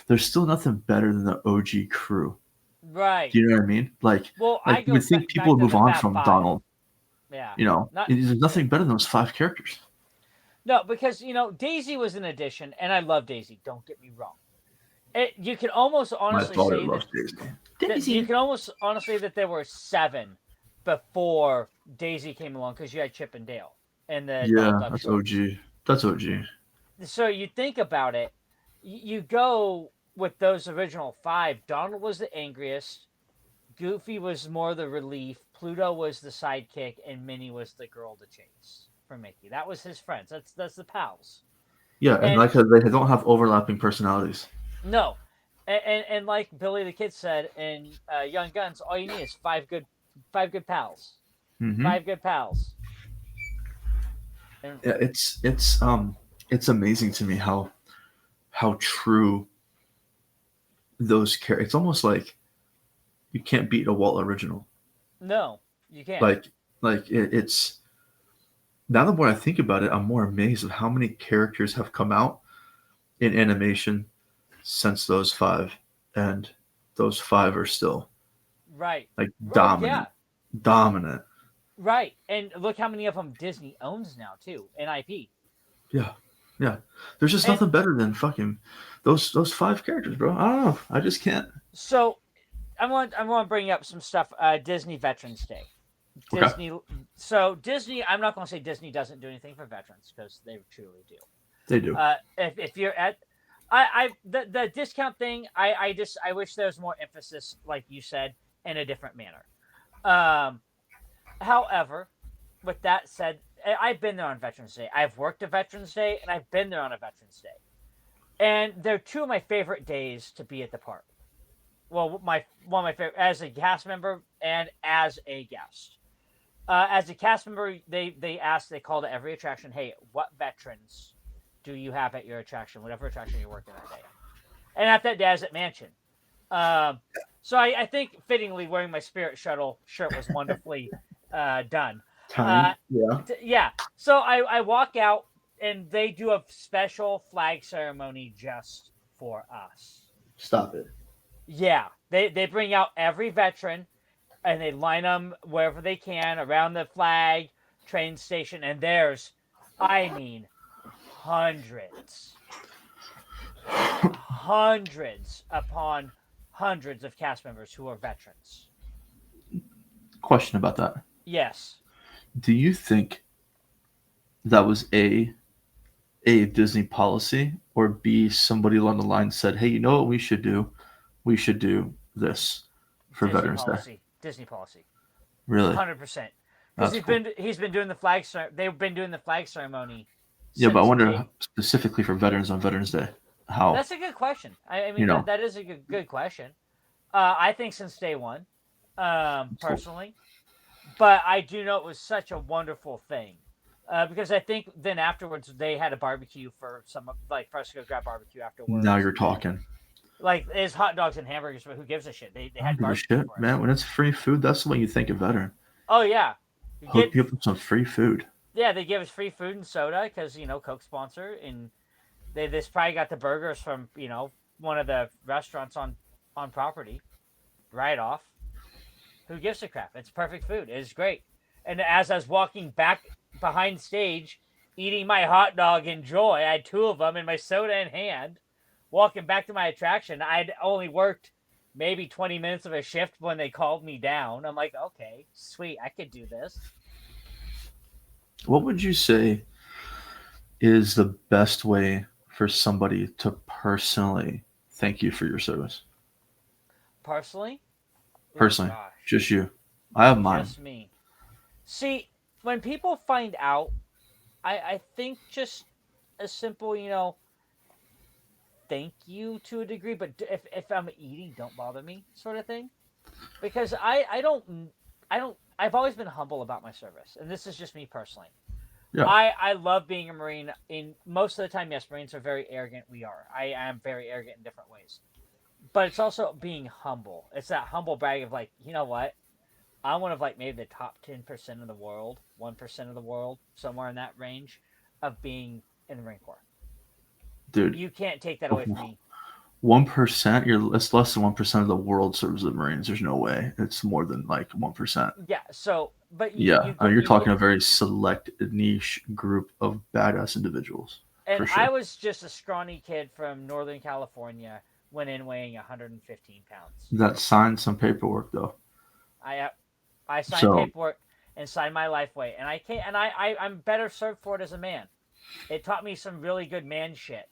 There's still nothing better than the OG crew. Right. Do you know what I mean? Like, you would think people would move on from Donald. Yeah. There's nothing better than those 5 characters. No, because, Daisy was an addition, and I love Daisy. Don't get me wrong. You can almost honestly say Daisy. You can almost honestly that there were 7 before Daisy came along because you had Chip and Dale. And that's OG. That's OG. So you think about it, you go with those original 5. Donald was the angriest. Goofy was more the relief. Pluto was the sidekick, and Minnie was the girl to chase for Mickey. That was his friends. That's the pals. Yeah, and like they don't have overlapping personalities. No, and like Billy the Kid said in Young Guns, all you need is 5 good pals. Mm-hmm. 5 good pals. Yeah, it's it's amazing to me how true those characters. It's almost like you can't beat a Walt original. No, you can't. It's now the more I think about it, I'm more amazed at how many characters have come out in animation since those five, and those five are still Right. like Oh yeah. dominant. Right. And look how many of them Disney owns now too in IP. Yeah, yeah. There's just And nothing better than fucking those five characters, bro. I don't know. I just can't. so I want to bring up some stuff. Disney Veterans Day. Okay. Disney. So Disney. I'm not going to say Disney doesn't do anything for veterans because they truly do. They do. If you're at, the discount thing. I wish there was more emphasis, like you said, in a different manner. However, with that said, I've been there on Veterans Day. I've worked a Veterans Day, and I've been there on a Veterans Day, and they're two of my favorite days to be at the park. Well, one of my favorite as a cast member and as a guest. As a cast member, they call to every attraction, hey, what veterans do you have at your attraction, whatever attraction you're working that day? And at that day, I was at Mansion. So I think fittingly wearing my Spirit Shuttle shirt was wonderfully done. Yeah. Yeah. So I walk out and they do a special flag ceremony just for us. Stop it. Yeah. They bring out every veteran and they line them wherever they can around the flag train station. And there's, I mean, hundreds upon hundreds of cast members who are veterans. Question about that. Yes. Do you think that was a Disney policy, or B, somebody along the line said, hey, you know what we should do? We should do this for Disney Veterans policy. Day. Disney policy. Really? 100%. Because he's been doing the flag. They've been doing the flag ceremony. Yeah, but I wonder specifically for veterans on Veterans Day, how? That's a good question. I mean, that is a good question. I think since day one, personally, but I do know it was such a wonderful thing. Because I think then afterwards they had a barbecue for for us to go grab barbecue afterwards. Now you're talking. Like it's hot dogs and hamburgers, but who gives a shit? They had barbecue shit, for us. man. When it's free food, that's the way you think of veteran. Oh yeah, Hook people with some free food. Yeah, they give us free food and soda because Coke sponsor, and this probably got the burgers from one of the restaurants on property, right off. Who gives a crap? It's perfect food. It's great. And as I was walking back behind stage, eating my hot dog in joy, I had two of them and my soda in hand. Walking back to my attraction, I'd only worked maybe 20 minutes of a shift when they called me down. I'm like, okay, sweet, I could do this. What would you say is the best way for somebody to personally thank you for your service? Personally? Personally, just you. I have mine. Just me. See, when people find out, I think just a simple, thank you to a degree, but if I'm eating, don't bother me sort of thing. Because I've always been humble about my service, and this is just me personally. Yeah. I love being a Marine. In most of the time, yes, Marines are very arrogant. We are. I am very arrogant in different ways. But it's also being humble. It's that humble brag of like, you know what? I'm one of maybe the top 10% of the world, 1% of the world, somewhere in that range of being in the Marine Corps. Dude, you can't take that away from me. 1%? It's less than 1% of the world serves the Marines. There's no way. It's more than 1%. Yeah. So, but you're talking a very select niche group of badass individuals. And for sure. I was just a scrawny kid from Northern California, went in weighing 115 pounds. That signed some paperwork though. I signed paperwork and signed my life weight, and I can't. And I'm better served for it as a man. It taught me some really good man shit,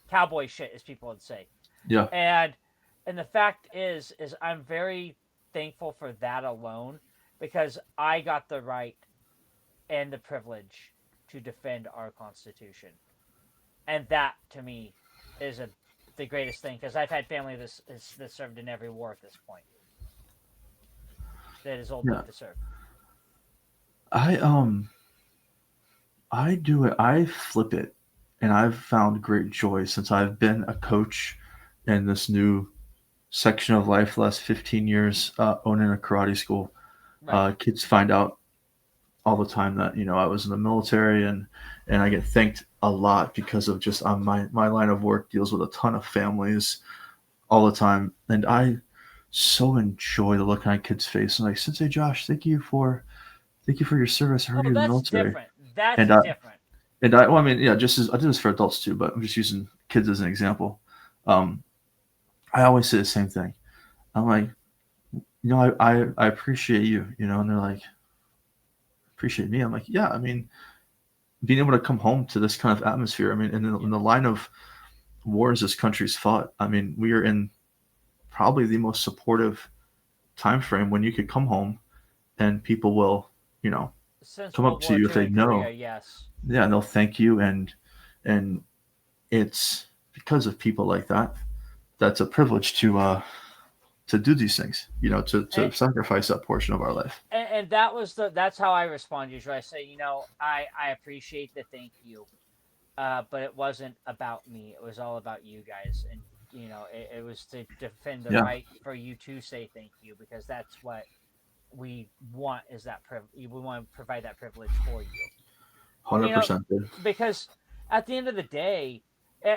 cowboy shit, as people would say. Yeah. And the fact is I'm very thankful for that alone, because I got the right and the privilege to defend our Constitution, and that to me is the greatest thing, because I've had family that served in every war at this point. That is old enough to serve. I do it. I flip it and I've found great joy since I've been a coach in this new section of life the last 15 years, owning a karate school. Right. Kids find out all the time that I was in the military, and I get thanked a lot because of just my line of work deals with a ton of families all the time, and I so enjoy the look on a kid's face and like, Sensei Josh, thank you for your service. I heard Oh, you in the that's military, different. That's and different. well, I mean, yeah, just as I do this for adults too, but I'm just using kids as an example. Um, I always say the same thing. I'm like, I appreciate you, and they're like, appreciate me. I'm like, yeah, I mean, being able to come home to this kind of atmosphere. I mean, in the line of wars this country's fought, I mean, we are in probably the most supportive time frame when you could come home and people will, you know, Since come up World to War you if II they in Korea, know. yes. Yeah, and they'll thank you, and it's because of people like that that's a privilege to do these things. To And, sacrifice that portion of our life. and that's how I respond usually. I say, I appreciate the thank you, but it wasn't about me. It was all about you guys, and it was to defend the Yeah, right for you to say thank you because that's what we want is that we want to provide that privilege for you. hundred You know, percent, dude. because at the end of the day,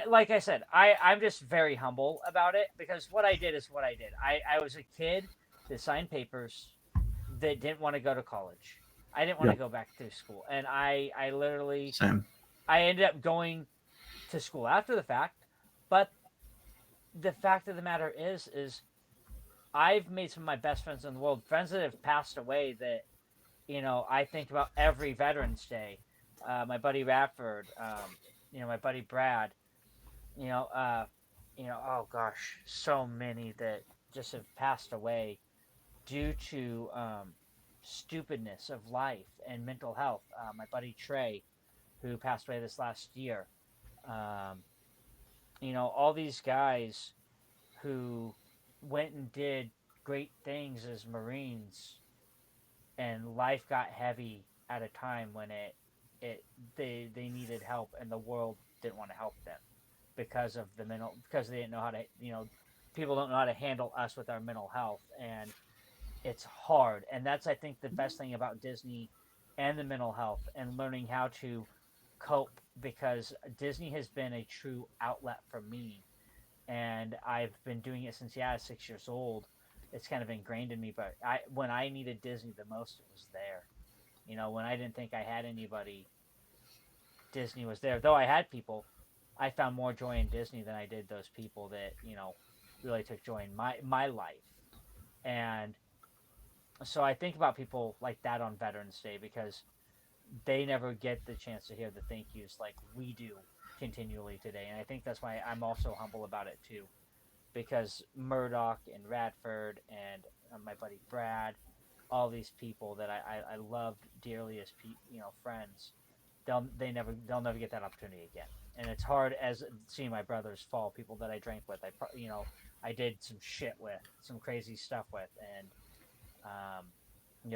like I said, I'm just very humble about it because what I did is what I did. I was a kid that signed papers that didn't want to go to college. I didn't want Yeah, to go back to school, and I literally same. I ended up going to school after the fact. But the fact of the matter is I've made some of my best friends in the world, friends that have passed away that I think about every Veterans Day. My buddy Radford, my buddy Brad, you know, uh, oh gosh, so many that just have passed away due to stupidness of life and mental health. My buddy Trey, who passed away this last year. Um, all these guys who went and did great things as Marines, and life got heavy at a time when it they needed help, and the world didn't want to help them because they didn't know how to people don't know how to handle us with our mental health, and it's hard. And that's, I think, the best thing about Disney and the mental health and learning how to cope, because Disney has been a true outlet for me, and I've been doing it since, yeah, I was 6 years old. It's kind of ingrained in me. But when I needed Disney the most, it was there. When I didn't think I had anybody, Disney was there. Though I had people, I found more joy in Disney than I did those people that really took joy in my life. And so I think about people like that on Veterans Day because they never get the chance to hear the thank yous like we do continually today. And I think that's why I'm also humble about it too, because Murdoch and Radford and my buddy Brad, all these people that I loved dearly as friends, they'll never get that opportunity again. And it's hard as seeing my brothers fall, people that I drank with, I did some shit with, some crazy stuff with, and um,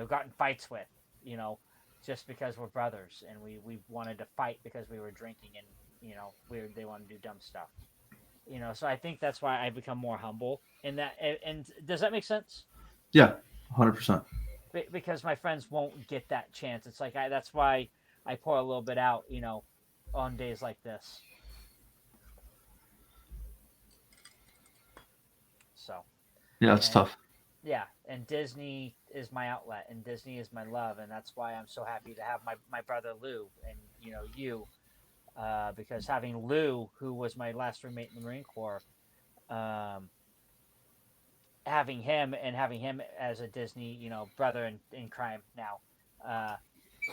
got in fights with, you know, just because we're brothers and we wanted to fight because we were drinking and they wanted to do dumb stuff. So I think that's why I become more humble in that. And does that make sense? Yeah, 100%. Because my friends won't get that chance. It's like that's why I pour a little bit out, on days like this. So, Yeah, it's and tough. yeah, and Disney is my outlet, and Disney is my love, and that's why I'm so happy to have my brother Lou, and you, because having Lou, who was my last roommate in the Marine Corps, um, having him as a Disney, brother in crime now. Uh,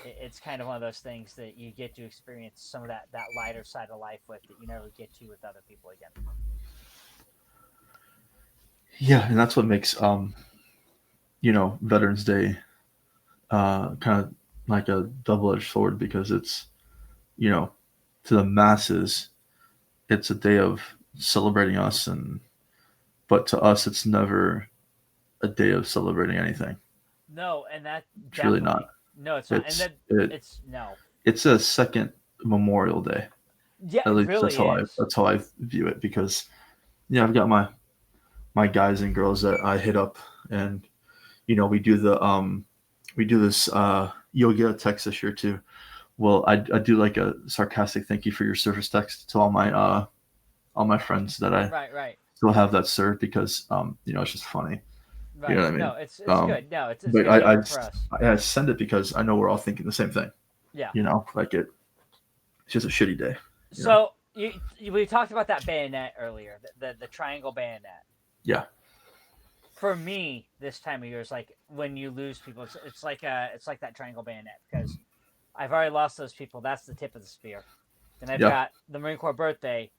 it's kind of one of those things that you get to experience some of that lighter side of life with that you never get to with other people again. Yeah, and that's what makes Veterans Day kind of like a double-edged sword because it's you know to the masses it's a day of celebrating us, and but to us it's never a day of celebrating anything. No, and that It's really not. definitely no, it's not, and It's that it it's no, it's a second Memorial Day. Yeah, At it least really is. that's how I view it, because yeah, I've got my guys and girls that I hit up, and we do we do this you'll get a text this year too. Well, I do like a sarcastic thank you for your service text to all my friends that I Right, right, still have that served, because it's just funny. You know right. what I No, mean? it's good. No, it's But good humor for us. I send it because I know we're all thinking the same thing. Yeah. Like it's just a shitty day. You know? So we talked about that bayonet earlier, the triangle bayonet. Yeah. For me, this time of year is like when you lose people. It's like that triangle bayonet because I've already lost those people. That's the tip of the spear. Then I've Yeah. got the Marine Corps birthday,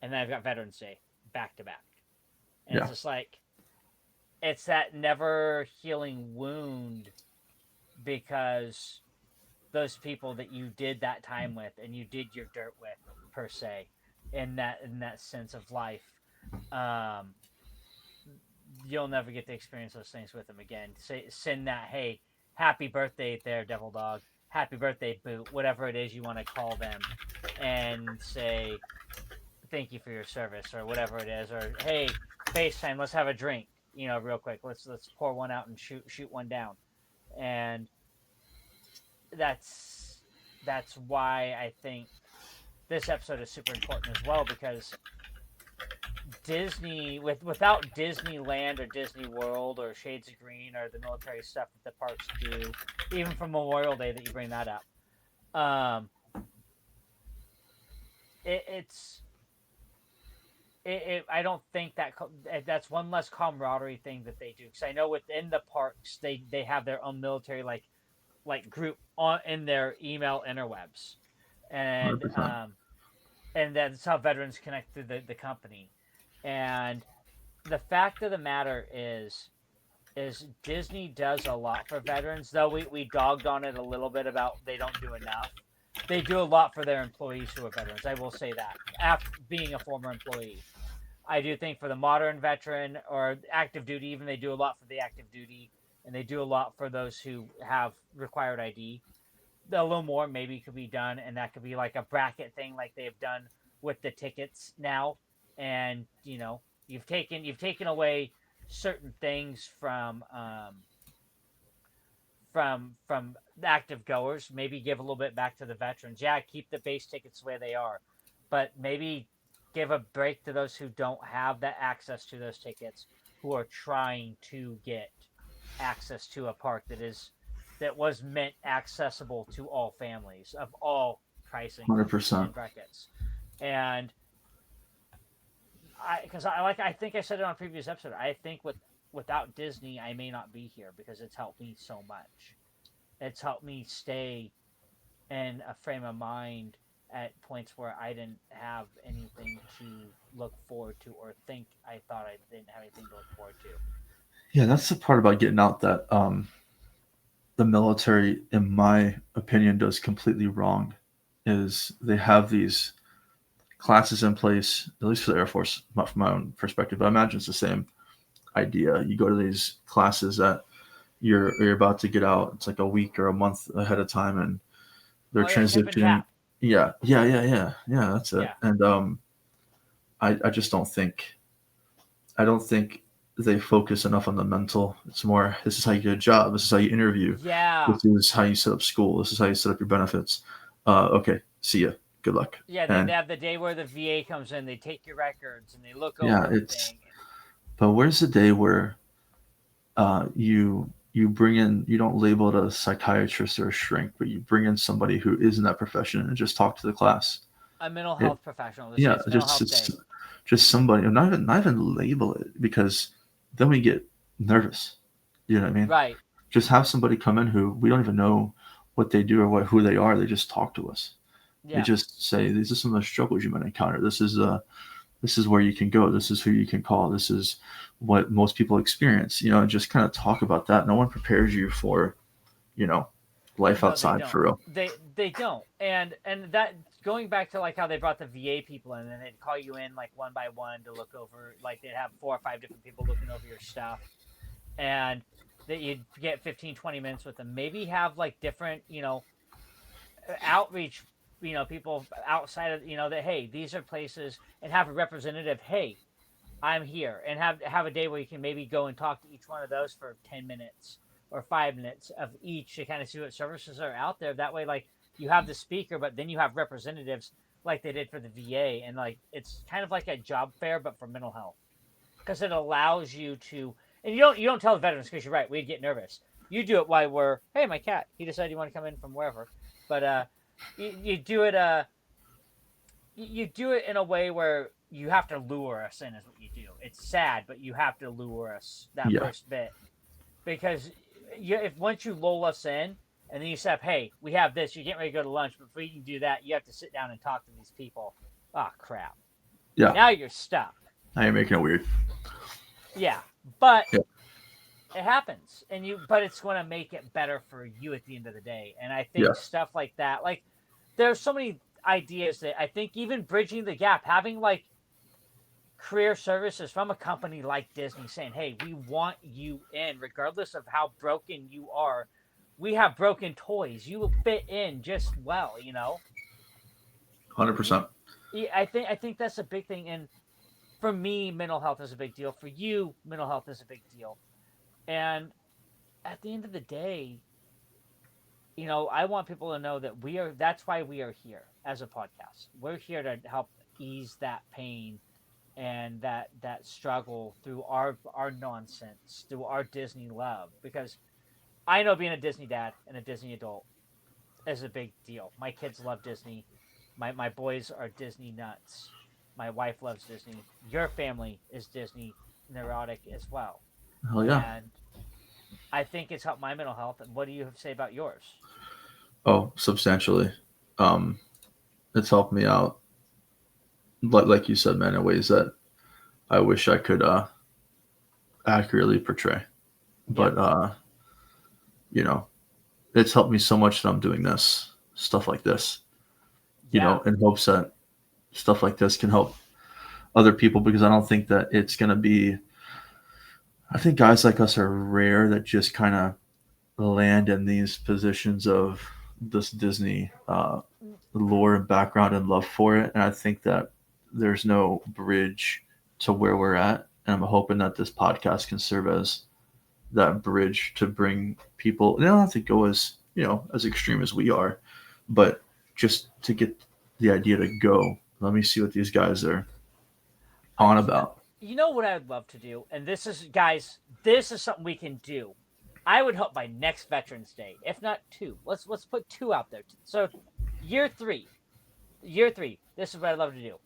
and then I've got Veterans Day back to back, and it's Yeah. just like it's that never healing wound because those people that you did that time with and you did your dirt with per se in that sense of life, um, you'll never get to experience those things with them again. Send that, hey, happy birthday there, Devil Dog, happy birthday, Boot, whatever it is you want to call them, and say thank you for your service or whatever it is, or hey, FaceTime, let's have a drink, real quick. Let's pour one out and shoot one down, and that's that's why I think this episode is super important as well because Disney without Disneyland or Disney World or Shades of Green or the military stuff that the parks do, even from Memorial Day that you bring that up, um, it, it's I don't think that's one less camaraderie thing that they do because I know within the parks they have their own military like group on in their email interwebs, and 100%. and that's how veterans connect to the company. And the fact of the matter is Disney does a lot for veterans, though we dogged on it a little bit about they don't do enough. They do a lot for their employees who are veterans. I will say that. After being a former employee, I do think for the modern veteran or active duty, even they do a lot for the active duty, and they do a lot for those who have required ID. A little more maybe could be done, and that could be like a bracket thing, like they've done with the tickets now. And you've taken away certain things from the active goers. Maybe give a little bit back to the veterans. Yeah, keep the base tickets the way they are, but maybe give a break to those who don't have that access to those tickets, who are trying to get access to a park that was meant accessible to all families of all pricing 100%. and brackets. And I think I said it on a previous episode. I think without Disney, I may not be here because it's helped me so much. It's helped me stay in a frame of mind at points where I didn't have anything to look forward to or think I thought I didn't have anything to look forward to. Yeah, that's the part about getting out that the military, in my opinion, does completely wrong. Is they have these classes in place, at least for the Air Force, not from my own perspective, but I imagine it's the same idea. You go to these classes that you're about to get out. It's like a week or a month ahead of time, and they're Oh yeah, tip and transitioning. tap. Yeah. That's it. Yeah, And I just I don't think they focus enough on the mental. It's more, this is how you get a job. This is how you interview. yeah, This is how you set up school. This is how you set up your benefits. Okay, see ya. Good luck. yeah. They And have the day where the VA comes in. They take your records and they look over yeah, everything. but where's the day where you bring in, you don't label it a psychiatrist or a shrink, but you bring in somebody who is in that profession and just talk to the class. A mental It, health professional. They say yeah, it's mental health day. just somebody, not even label it, because then we get nervous. You know what I mean? Right. Just have somebody come in who we don't even know what they do or who they are. They just talk to us. They Yeah. just say, these are some of the struggles you might encounter. This is where you can go. This is who you can call. This is what most people experience. And just kind of talk about that. No one prepares you for, life No, they outside don't. for real. They don't. And that going back to like how they brought the VA people in and they'd call you in like one by one to look over, like they'd have 4 or 5 different people looking over your stuff, and that you'd get 15, 20 minutes with them. Maybe have like different, outreach people outside of, that, hey, these are places, and have a representative, hey, I'm here, and have a day where you can maybe go and talk to each one of those for 10 minutes or 5 minutes of each to kind of see what services are out there. That way, like, you have the speaker, but then you have representatives like they did for the VA, and like it's kind of like a job fair, but for mental health, because it allows you to, and you don't tell the veterans, because you're right, we'd get nervous. You do it while we're, hey, my cat, he decided you want to come in from wherever, but you do it you do it in a way where you have to lure us in, is what you do. It's sad, but you have to lure us that Yeah. first bit, because if once you lull us in and then you say, hey, we have this, you're getting ready to go to lunch, but before you can do that, you have to sit down and talk to these people. Oh, crap. Yeah. Now you're stuck. Now you're making it weird. Yeah, but Yeah. it happens, but it's going to make it better for you at the end of the day. And I think stuff like that, like, there's so many ideas that I think even bridging the gap, having like career services from a company like Disney saying, hey, we want you in regardless of how broken you are. We have broken toys. You will fit in just well, 100%. I think that's a big thing. And for me, mental health is a big deal. For you, mental health is a big deal. And at the end of the day, I want people to know that that's why we are here as a podcast. We're here to help ease that pain and that struggle through our nonsense, through our Disney love. Because I know being a Disney dad and a Disney adult is a big deal. My kids love Disney. My boys are Disney nuts. My wife loves Disney. Your family is Disney neurotic as well. Hell yeah. And I think it's helped my mental health. And what do you have to say about yours? Oh, substantially. It's helped me out, like you said, man, in ways that I wish I could accurately portray. But it's helped me so much that I'm doing stuff like this, in hopes that stuff like this can help other people, because I don't think that it's going to be, I think guys like us are rare that just kind of land in these positions of this Disney lore and background and love for it. And I think that there's no bridge to where we're at. And I'm hoping that this podcast can serve as that bridge to bring people, they don't have to go as, as extreme as we are, but just to get the idea to go, let me see what these guys are on about. You know what I would love to do? And this is, guys, this is something we can do. I would hope by next Veterans Day, if not 2. Let's put 2 out there. So year 3, this is what I'd love to do.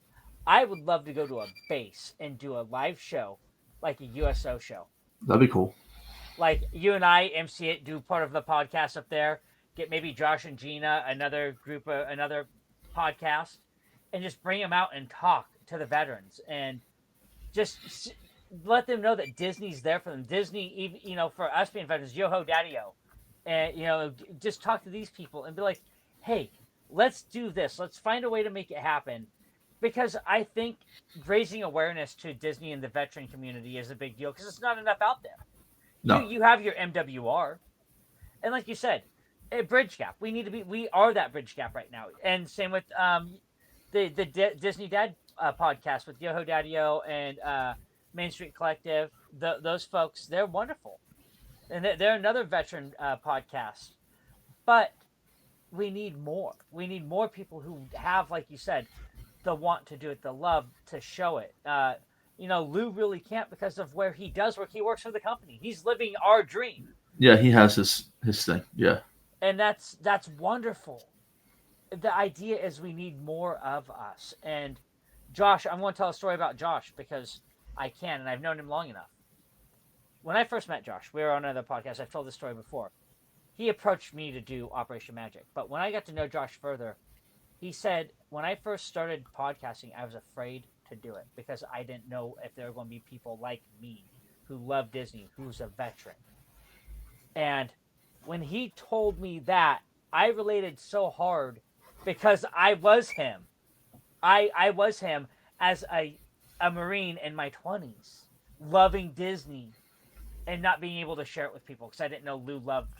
I would love to go to a base and do a live show, like a USO show. That'd be cool. Like you and I MC it, do part of the podcast up there, get maybe Josh and Gina, another podcast, and just bring them out and talk to the veterans and just let them know that Disney's there for them. Disney, for us being veterans, yo-ho, daddy-o. And, just talk to these people and be like, hey, let's do this. Let's find a way to make it happen. Because I think raising awareness to Disney and the veteran community is a big deal, because it's not enough out there. No. You have your MWR. And like you said, a bridge gap. We are that bridge gap right now. And same with the Disney Dad podcast with Yo-Ho Daddy-O and Main Street Collective. Those folks, they're wonderful. And they're another veteran podcast. But we need more. We need more people who have, like you said, the want to do it, the love to show it. Lou really can't because of where he does work. He works for the company. He's living our dream. Yeah, he has his thing. Yeah. And that's wonderful. The idea is we need more of us. And Josh, I'm going to tell a story about Josh because I can, and I've known him long enough. When I first met Josh, we were on another podcast. I've told this story before. He approached me to do Operation Magic. But when I got to know Josh further, he said, when I first started podcasting, I was afraid to do it because I didn't know if there were going to be people like me who love Disney, who's a veteran. And when he told me that, I related so hard because I was him. I was him as a Marine in my 20s, loving Disney and not being able to share it with people because I didn't know Lou loved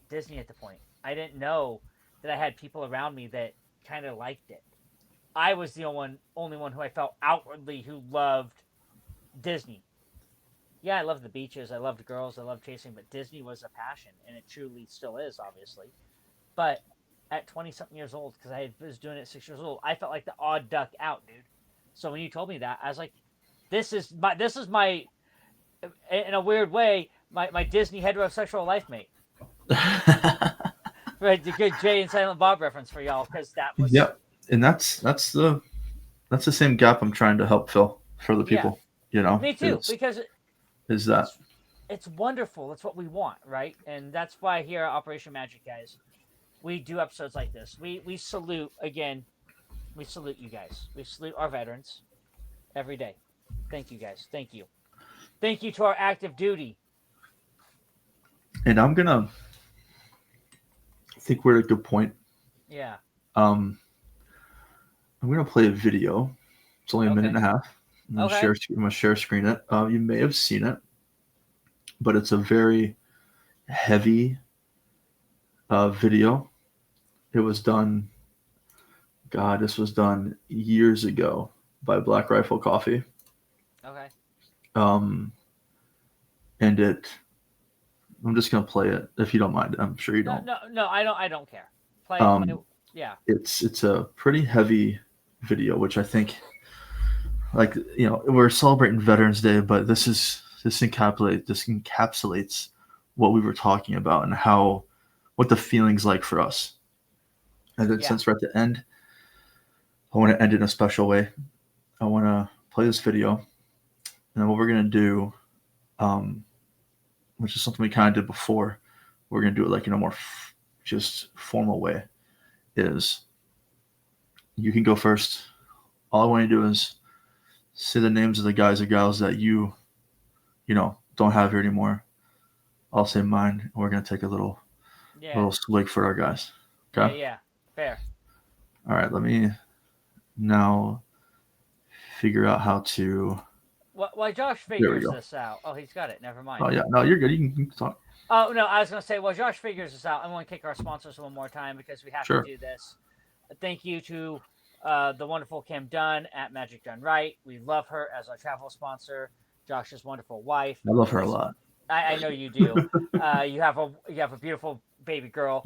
Disney at the point. I didn't know that I had people around me that kind of liked it. I was the only one who I felt outwardly who loved Disney. Yeah, I love the beaches, I loved girls, I loved chasing, but Disney was a passion, and it truly still is, obviously. But at 20 something years old, because I was doing it at 6 years old, I felt like the odd duck out, dude. So when you told me that, I was like, this is my, in a weird way, my Disney heterosexual life mate. Right, the good Jay and Silent Bob reference for y'all, because that was Yep, and that's the same gap I'm trying to help fill for the yeah, people. You know, me too, because is that it's wonderful. It's what we want, right? And that's why here at Operation Magic, guys, we do episodes like this. We salute again. We salute you guys. We salute our veterans every day. Thank you, guys. Thank you. Thank you to our active duty. and I think we're at a good point. Yeah. I'm gonna play a video. It's only a minute and a half. I'm gonna share screen it. You may have seen it, but it's a very heavy video. It was done. God, this was done years ago by Black Rifle Coffee. Okay. And I'm just gonna play it if you don't mind. I'm sure you don't. No, I don't care. Play. Yeah. It's a pretty heavy video, which I think, like, you know, we're celebrating Veterans Day, but this encapsulates what we were talking about and what the feeling's like for us. And then since we're at the end, I want to end in a special way. I want to play this video, and then what we're gonna do, which is something we kind of did before, we're gonna do it like in a more just formal way. Is you can go first. All I want to do is say the names of the guys or gals that you don't have here anymore. I'll say mine, and we're gonna take a little swig for our guys. Okay. Yeah. Fair. All right. Let me now figure out how to. While Josh figures this out. Oh, he's got it. Never mind. Oh yeah. No, you're good. You can talk. Oh no, I was gonna say, while Josh figures this out, I want to kick our sponsors one more time because we have to do this. Thank you to the wonderful Kim Dunn at Magic Done Right. We love her as our travel sponsor. Josh's wonderful wife. I love her a lot. I know you do. You have a beautiful baby girl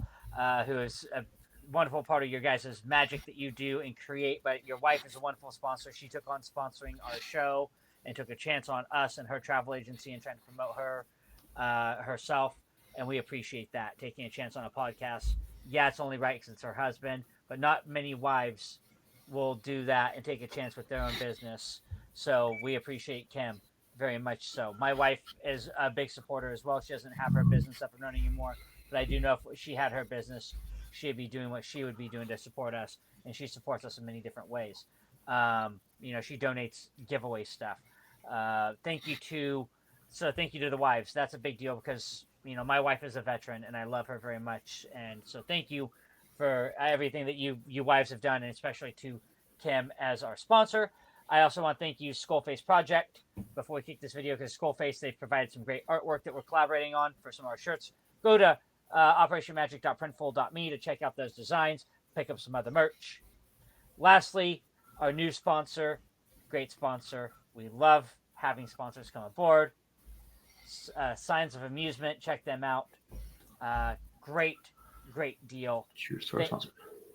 who is a wonderful part of your guys' magic that you do and create. But your wife is a wonderful sponsor. She took on sponsoring our show and took a chance on us and her travel agency and trying to promote her herself, and we appreciate that, taking a chance on a podcast. Yeah, it's only right because it's her husband, but not many wives will do that and take a chance with their own business. So we appreciate Kim very much. So my wife is a big supporter as well. She doesn't have her business up and running anymore, but I do know if she had her business, she'd be doing what she would be doing to support us, and she supports us in many different ways. She donates giveaway stuff. Thank you to the wives. That's a big deal because, my wife is a veteran and I love her very much. And so thank you for everything that you wives have done, and especially to Kim as our sponsor. I also want to thank you, Skullface Project, before we kick this video, because Skullface, they've provided some great artwork that we're collaborating on for some of our shirts. Go to operationmagic.printful.me to check out those designs, pick up some other merch. Lastly, our new sponsor, great sponsor. We love having sponsors come aboard. Signs of Amusement, check them out. Great deal. Cheers to our sponsor.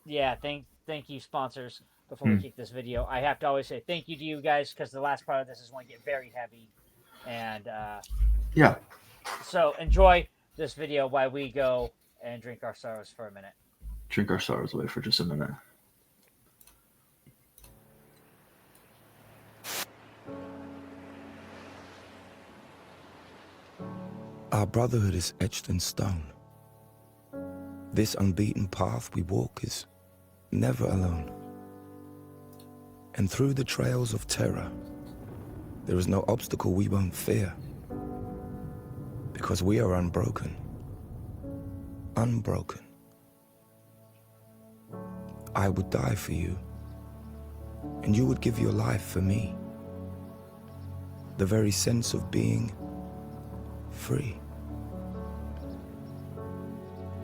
Yeah, thank you, sponsors. Before we kick this video, I have to always say thank you to you guys, because the last part of this is going to get very heavy. And so enjoy this video while we go and drink our sorrows for a minute. Drink our sorrows away for just a minute. Our brotherhood is etched in stone. This unbeaten path we walk is never alone. And through the trails of terror, there is no obstacle we won't fear. Because we are unbroken. Unbroken. I would die for you, and you would give your life for me. The very sense of being free.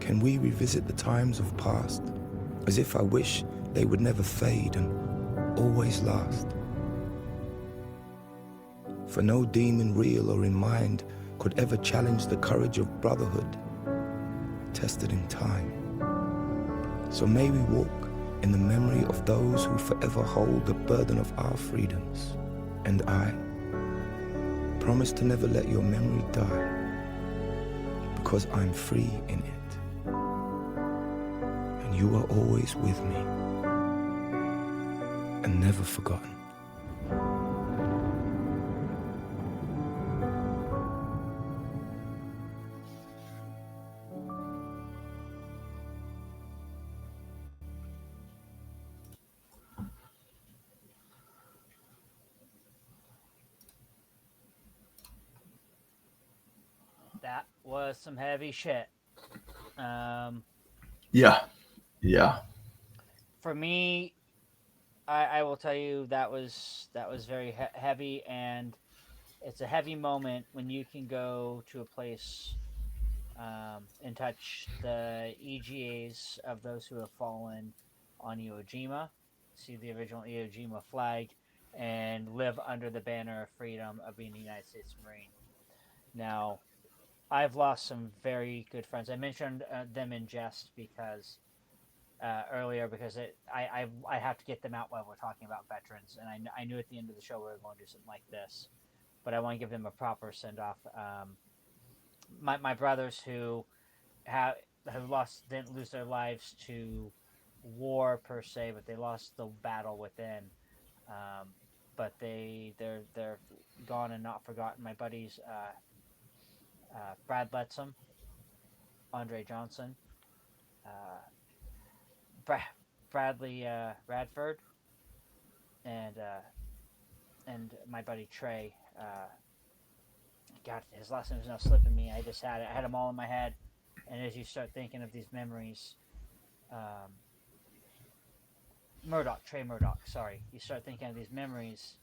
Can we revisit the times of past, as if I wish they would never fade and always last. For no demon real or in mind could ever challenge the courage of brotherhood, tested in time. So may we walk in the memory of those who forever hold the burden of our freedoms. And I promise to never let your memory die, because I'm free in it. And you are always with me, and never forgotten. That was some heavy shit. Yeah. For me, I will tell you that was very heavy, and it's a heavy moment when you can go to a place and touch the EGAs of those who have fallen on Iwo Jima, see the original Iwo Jima flag, and live under the banner of freedom of being a United States Marine. Now, I've lost some very good friends. I mentioned them in jest because earlier, because I have to get them out while we're talking about veterans, and I knew at the end of the show we were going to do something like this, but I want to give them a proper send off. My brothers who didn't lose their lives to war per se, but they lost the battle within. But they're gone and not forgotten. My buddies, Brad Letzum, Andre Johnson, Bradley Radford, and my buddy Trey. God, his last name is now slipping me. I just had it. I had them all in my head. And as you start thinking of these memories, Trey Murdoch, sorry. You start thinking of these memories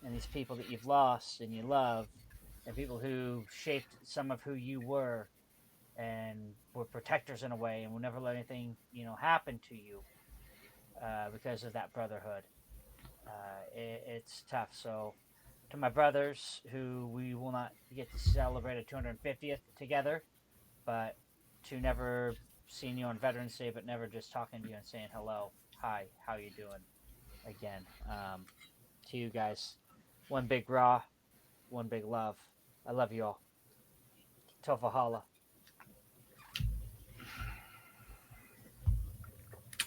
and these people that you've lost and you love, and people who shaped some of who you were and were protectors in a way and will never let anything, happen to you because of that brotherhood. It's tough. So, to my brothers who we will not get to celebrate a 250th together, but to never seeing you on Veterans Day, but never just talking to you and saying hello, hi, how you doing? Again, to you guys, one big raw, one big love. I love you all. Tofa holla.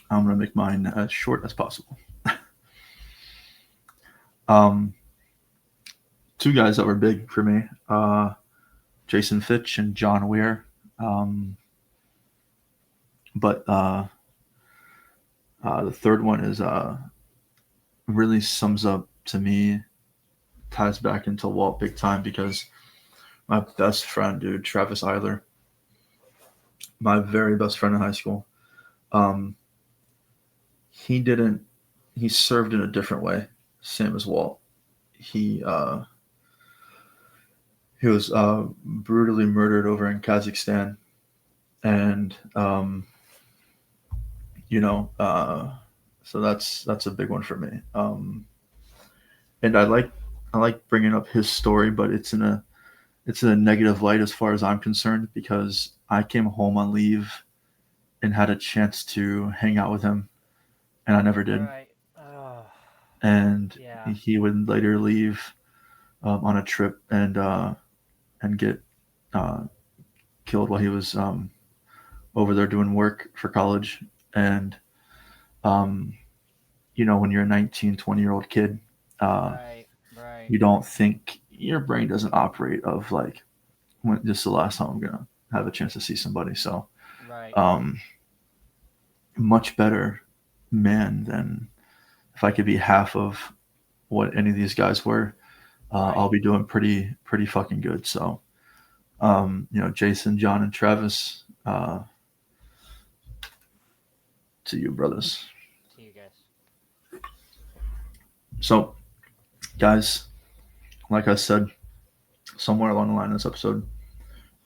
I'm gonna make mine as short as possible. Two guys that were big for me, Jason Fitch and John Weir. But the third one is really sums up to me, ties back into Walt big time, because my best friend, dude, Travis Eiler, my very best friend in high school, he served in a different way, same as Walt. He was brutally murdered over in Kazakhstan, and so that's a big one for me. And I like bringing up his story, but it's in a negative light as far as I'm concerned, because I came home on leave and had a chance to hang out with him, and I never did. Right. Oh, and yeah. He would later leave on a trip and get killed while he was over there doing work for college. And when you're a 19, 20-year-old kid, Right. you don't think, your brain doesn't operate of like, when this is the last time I'm gonna have a chance to see somebody. So Right. Much better man than if I could be half of what any of these guys were. Right. I'll be doing pretty fucking good. So Jason, John, and Travis, to you, brothers. To you guys. So, guys, like I said, somewhere along the line in this episode,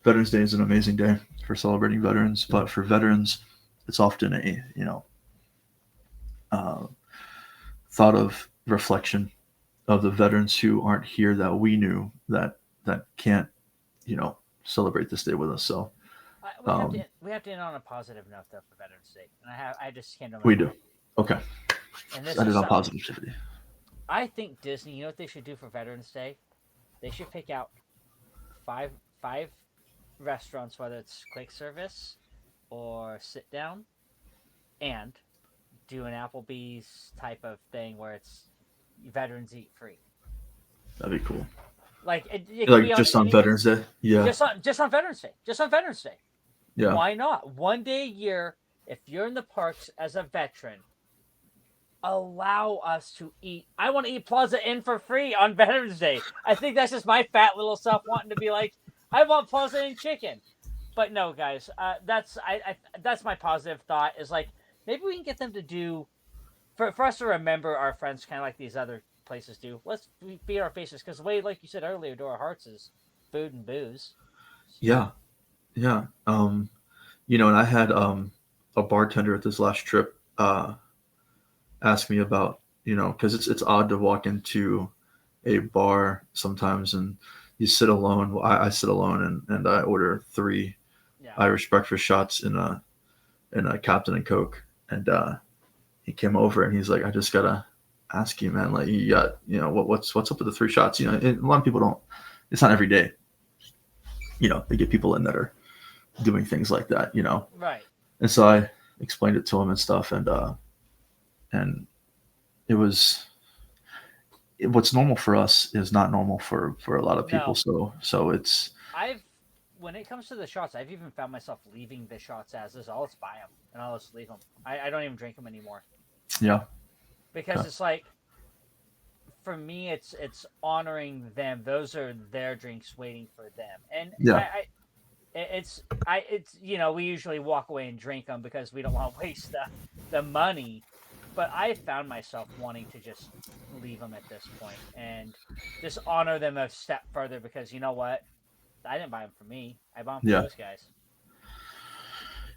Veterans Day is an amazing day for celebrating veterans, but for veterans, it's often thought of reflection of the veterans who aren't here that we knew that can't, celebrate this day with us. So we have to end on a positive note though for Veterans Day, and I just came to my we mind. do. Okay. And this Started is on positivity. I think Disney. You know what they should do for Veterans Day? They should pick out five restaurants, whether it's quick service or sit down, and do an Applebee's type of thing where it's veterans eat free. That'd be cool. Like it Like just on Veterans Day. Yeah. Just on Veterans Day. Just on Veterans Day. Yeah. Why not? One day a year, if you're in the parks as a veteran, allow us to eat. I want to eat Plaza Inn for free on Veterans Day. I think that's just my fat little self wanting to be like, I want Plaza Inn chicken. But no, guys, that's my positive thought. Is like maybe we can get them to do for us to remember our friends, kind of like these other places do. Let's feed our faces because the way, like you said earlier, to our hearts is food and booze. Yeah. And I had a bartender at this last trip ask me about, because it's odd to walk into a bar sometimes and you sit alone. Well, I sit alone and I order 3 Irish breakfast shots in a Captain and Coke, and he came over and he's like, I just gotta ask you, man, like you got, what's up with the 3 shots? A lot of people don't. It's not every day. They get people in that are doing things like that, Right. And so I explained it to him and stuff, and it was what's normal for us is not normal for a lot of people. No. So it's. When it comes to the shots, I've even found myself leaving the shots as is. I'll just buy them and I'll just leave them. I don't even drink them anymore. Yeah. Because it's like, for me, it's honoring them. Those are their drinks waiting for them. And yeah. It's we usually walk away and drink them because we don't want to waste the money. But I found myself wanting to just leave them at this point and just honor them a step further because you know what? I didn't buy them for me. I bought them for those guys.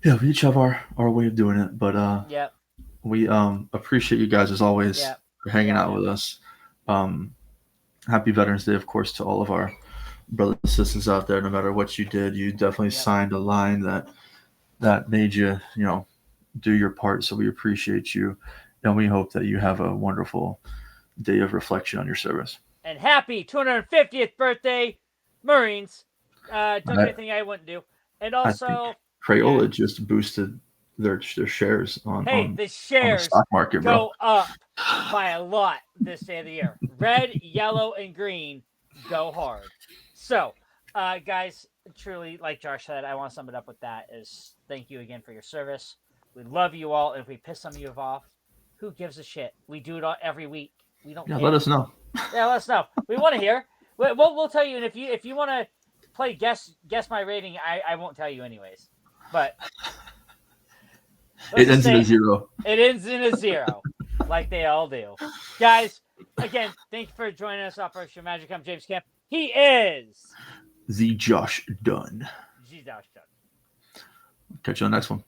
Yeah, we each have our way of doing it, but we appreciate you guys as always for hanging out with us. Happy Veterans Day, of course, to all of our brothers and sisters out there. No matter what you did, you definitely signed a line that made you, do your part. So we appreciate you, and we hope that you have a wonderful day of reflection on your service. And happy 250th birthday, Marines! Don't do anything I wouldn't do. And also, Crayola just boosted their shares on the shares on the stock market, go up by a lot this day of the year. Red, yellow, and green go hard. So, guys, truly, like Josh said, I want to sum it up with that is thank you again for your service. We love you all. If we piss some of you off, who gives a shit? We do it all every week. We don't care. Let us know. Yeah, let us know. We want to hear. We'll tell you. And if you want to play guess my rating, I won't tell you anyways. But it ends in a 0. It ends in a 0, like they all do. Guys, again, thank you for joining us off our show, Magic. I'm James Camp. He is the Josh Dunn. Josh Dunn. Catch you on the next one.